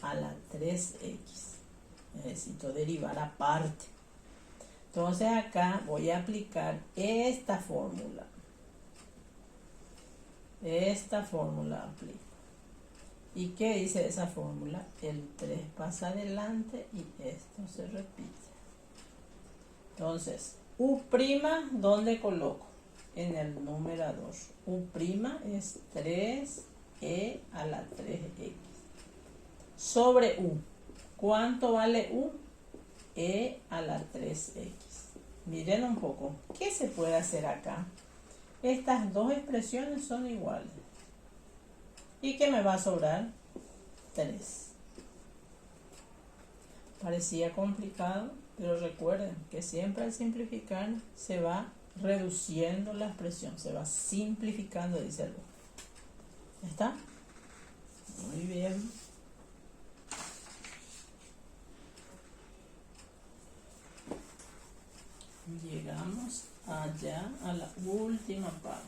a la 3x. Necesito derivar aparte. Entonces acá voy a aplicar esta fórmula. Esta fórmula aplico. ¿Y qué dice esa fórmula? El 3 pasa adelante y esto se repite. Entonces, u', ¿dónde coloco? En el numerador. U' es 3e a la 3x. Sobre u. ¿Cuánto vale u? E a la 3x. Miren un poco. ¿Qué se puede hacer acá? Estas dos expresiones son iguales. ¿Y qué me va a sobrar? 3. Parecía complicado, pero recuerden que siempre al simplificar se va reduciendo la expresión, se va simplificando, dice el. ¿Está? Muy bien. Llegamos allá a la última parte.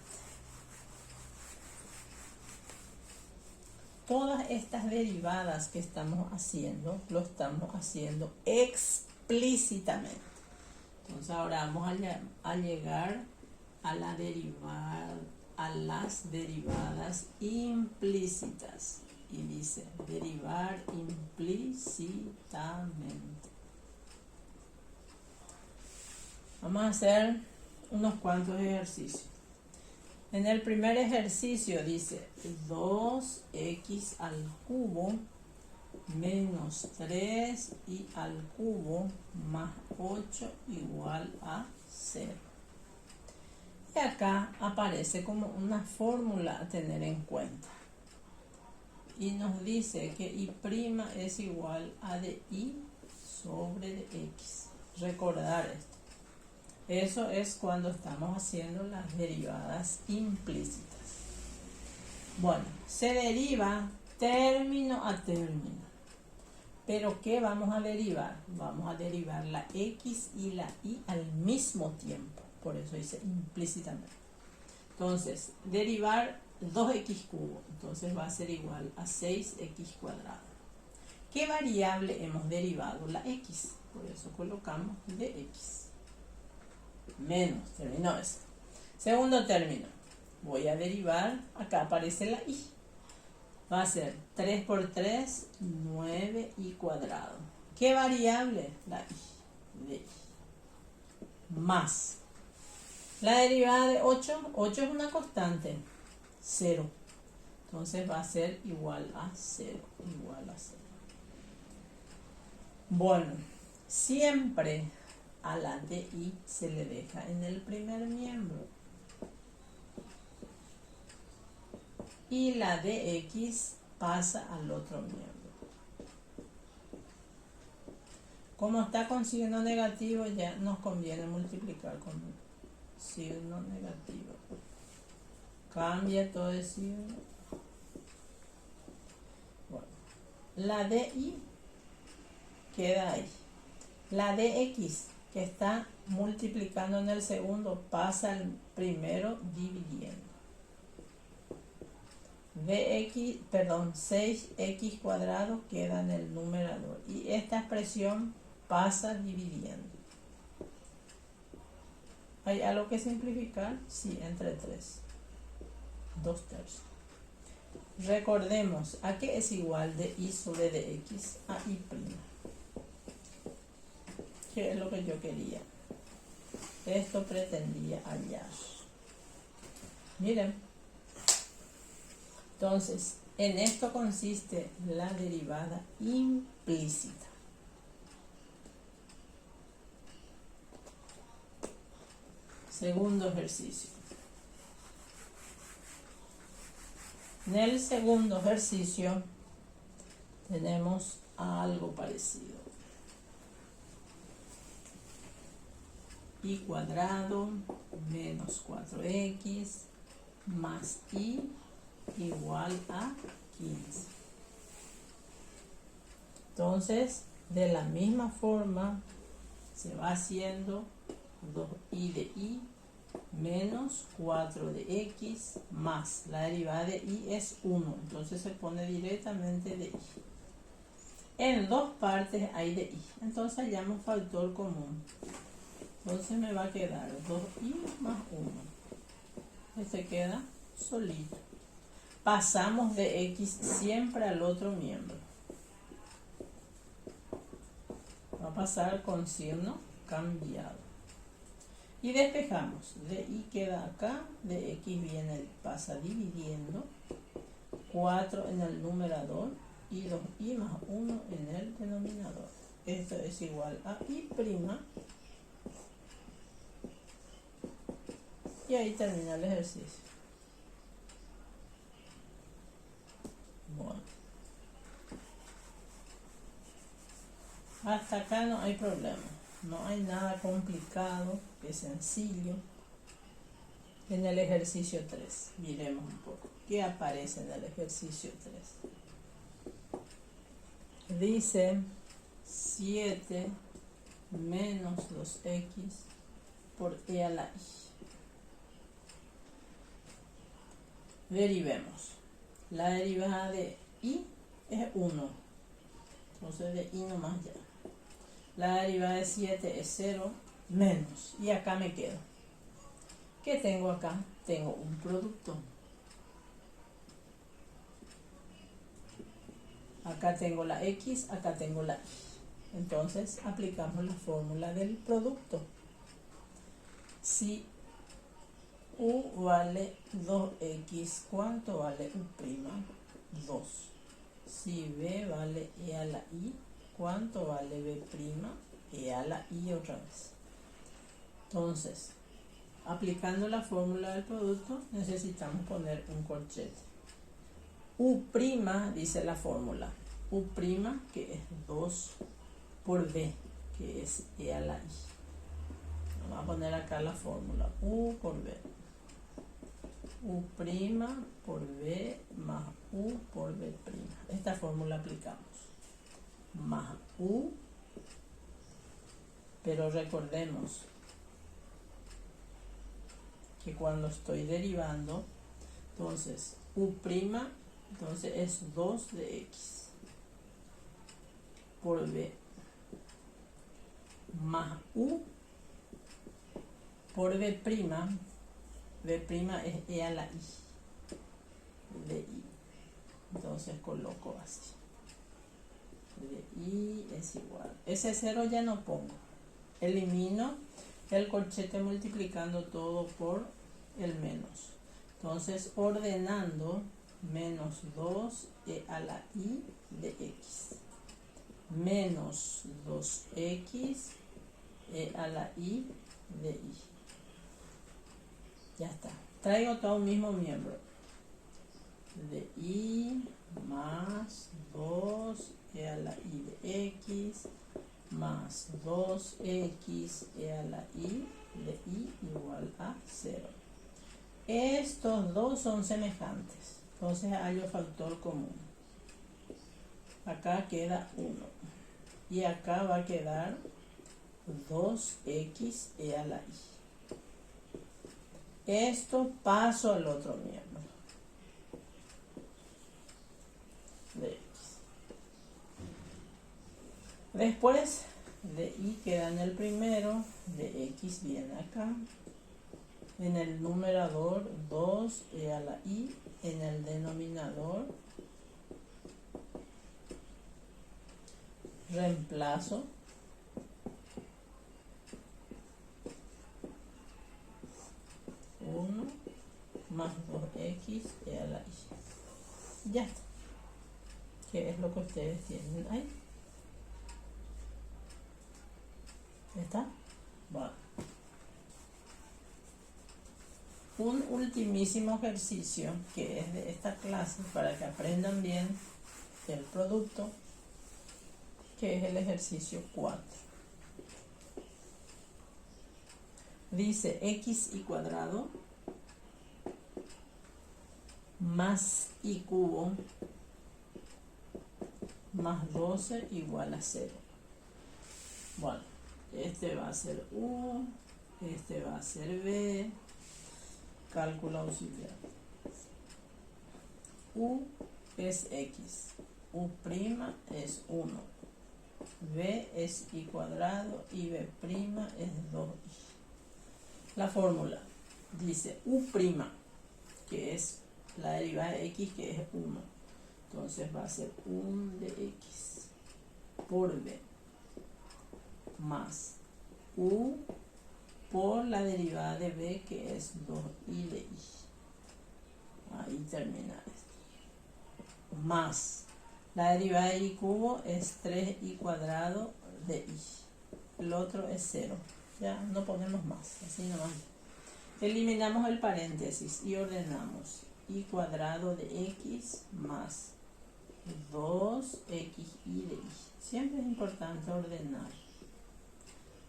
Todas estas derivadas que estamos haciendo, lo estamos haciendo explícitamente. Entonces ahora vamos a llegar a las derivadas implícitas. Y dice, derivar implícitamente. Vamos a hacer unos cuantos ejercicios. En el primer ejercicio dice 2x al cubo menos 3y al cubo más 8 igual a 0. Y acá aparece como una fórmula a tener en cuenta. Y nos dice que y' es igual a de y sobre de x. Recordar esto. Eso es cuando estamos haciendo las derivadas implícitas. Bueno, se deriva término a término. ¿Pero qué vamos a derivar? Vamos a derivar la x y la y al mismo tiempo. Por eso dice implícitamente. Entonces, derivar 2x cubo. Entonces va a ser igual a 6x cuadrado. ¿Qué variable hemos derivado? La x. Por eso colocamos dx. Menos, terminó eso. Segundo término. Voy a derivar, acá aparece la y. Va a ser 3 por 3, 9y cuadrado. ¿Qué variable? La y. De y. Más. La derivada de 8, 8 es una constante. 0. Entonces va a ser igual a 0. Igual a 0. Bueno, siempre a la de y se le deja en el primer miembro. Y la de x pasa al otro miembro. Como está con signo negativo, ya nos conviene multiplicar con signo negativo. Cambia todo el signo. Bueno, la de y queda ahí. La de x, que está multiplicando en el segundo, pasa al primero dividiendo. 6x cuadrado queda en el numerador. Y esta expresión pasa dividiendo. ¿Hay algo que simplificar? Sí, entre 3. 2 tercios. Recordemos, ¿a qué es igual de y sobre dx? A y prima. ¿Qué es lo que yo quería? Esto pretendía hallar. Miren. Entonces, en esto consiste la derivada implícita. Segundo ejercicio. En el segundo ejercicio tenemos algo parecido. Y cuadrado menos 4x más y igual a 15. Entonces, de la misma forma, se va haciendo 2y de y menos 4 de x más la derivada de y es 1. Entonces se pone directamente de y. En dos partes hay de y. Entonces hallamos factor común. Entonces me va a quedar 2y más 1. Este queda solito. Pasamos de x siempre al otro miembro. Va a pasar con signo cambiado. Y despejamos. De y queda acá. De x viene, pasa dividiendo. 4 en el numerador. Y 2y más 1 en el denominador. Esto es igual a y prima. Y ahí termina el ejercicio. Bueno. Hasta acá no hay problema. No hay nada complicado, es sencillo. En el ejercicio 3, miremos un poco. ¿Qué aparece en el ejercicio 3? Dice 7 menos 2x por e a la y. Derivemos. La derivada de y es 1. Entonces de y nomás ya. La derivada de 7 es 0 menos. Y acá me quedo. ¿Qué tengo acá? Tengo un producto. Acá tengo la x, acá tengo la y. Entonces aplicamos la fórmula del producto. Si u vale 2x, ¿cuánto vale u'? 2. Si b vale e a la y, ¿cuánto vale b'? E a la y otra vez. Entonces, aplicando la fórmula del producto, necesitamos poner un corchete. U', dice la fórmula. U', que es 2 por b, que es e a la y. Vamos a poner acá la fórmula. U por b. U' por b más u por b'. Esta fórmula aplicamos. Más u, pero recordemos que cuando estoy derivando, entonces u', entonces es 2 de x. por B más U por B'. B' es E a la I. De I. Entonces coloco así. De I es igual. Ese 0 ya no pongo. Elimino el corchete multiplicando todo por el menos. Entonces ordenando menos 2e a la I de X. Menos 2x e a la I de I. Ya está. Traigo todo un mismo miembro. De I más 2e a la I de X más 2x e a la I de I igual a 0. Estos dos son semejantes. Entonces hallo factor común. Acá queda 1. Y acá va a quedar 2x e a la I. Esto paso al otro miembro de X. Después de Y queda en el primero, de X viene acá. En el numerador 2e a la I, en el denominador reemplazo más 2x e a la I. Ya está. ¿Qué es lo que ustedes tienen ahí? ¿Está? Bueno. Un ultimísimo ejercicio que es de esta clase para que aprendan bien el producto, que es el ejercicio 4. Dice x y cuadrado más y cubo más 12 igual a 0. Bueno, este va a ser U, este va a ser B, cálculo auxiliar. U es X, U' es 1, B es Y cuadrado y B' es 2i. La fórmula dice U', que es la derivada de X, que es 1. Entonces va a ser 1 de X por B más U por la derivada de B, que es 2i de I. Ahí termina esto. Más la derivada de I cubo es 3i cuadrado de I. El otro es 0. Ya no ponemos más, así nomás. Eliminamos el paréntesis y ordenamos I cuadrado de X más 2xi de I. Siempre es importante ordenar.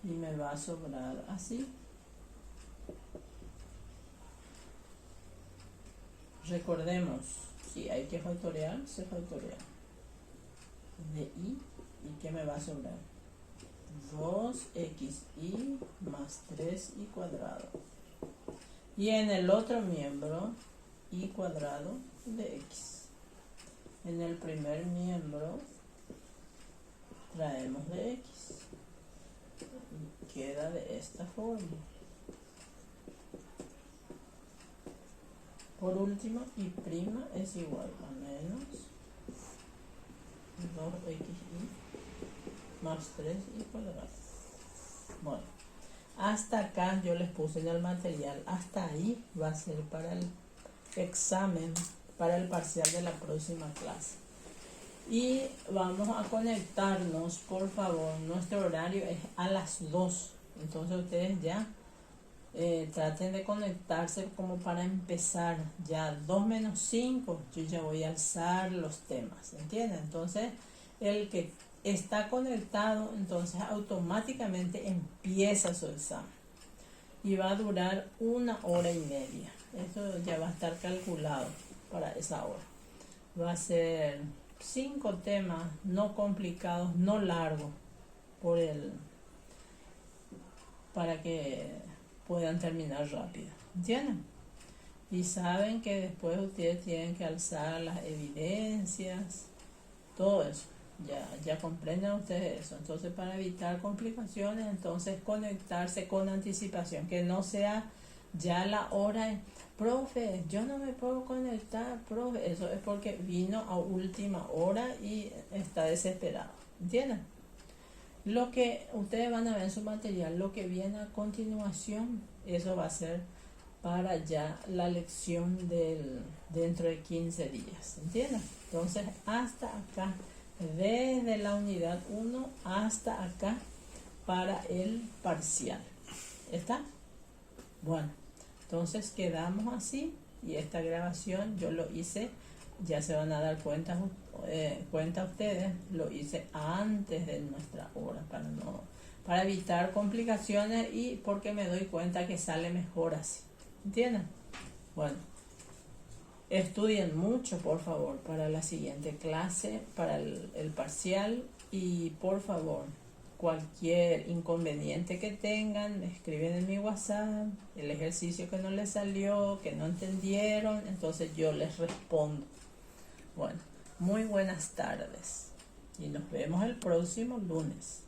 Y me va a sobrar así. Recordemos, si hay que factorear, se factorea. De I, ¿y qué me va a sobrar? 2xi más 3i cuadrado. Y en el otro miembro, I cuadrado de X. En el primer miembro, traemos de X. Y queda de esta forma. Por último, I' es igual a menos 2xi más 3i cuadrado. Bueno, hasta acá yo les puse en el material. Hasta ahí va a ser para el examen, para el parcial de la próxima clase. Y vamos a conectarnos, por favor. Nuestro horario es a las 2. Entonces ustedes ya traten de conectarse como para empezar. Ya 2 menos 5 yo ya voy a alzar los temas, ¿entienden? Entonces el que está conectado, entonces automáticamente empieza su examen y va a durar 1 hora y media. Eso ya va a estar calculado para esa hora. Va a ser 5 temas no complicados, no largos, para que puedan terminar rápido, ¿entienden? Y saben que después ustedes tienen que alzar las evidencias, todo eso. Ya comprenden ustedes eso. Entonces, para evitar complicaciones, entonces conectarse con anticipación, que no sea ya la hora, profe, yo no me puedo conectar, profe. Eso es porque vino a última hora y está desesperado. ¿Entienden? Lo que ustedes van a ver en su material, lo que viene a continuación, eso va a ser para ya la lección dentro de 15 días. ¿Entienden? Entonces, hasta acá, desde la unidad 1 hasta acá, para el parcial. ¿Está? Bueno, entonces quedamos así, y esta grabación yo lo hice, ya se van a dar cuenta ustedes, lo hice antes de nuestra hora para evitar complicaciones y porque me doy cuenta que sale mejor así. ¿Entienden? Bueno, estudien mucho, por favor, para la siguiente clase, para el parcial, y por favor, cualquier inconveniente que tengan, me escriben en mi WhatsApp, el ejercicio que no les salió, que no entendieron, entonces yo les respondo. Bueno, muy buenas tardes y nos vemos el próximo lunes.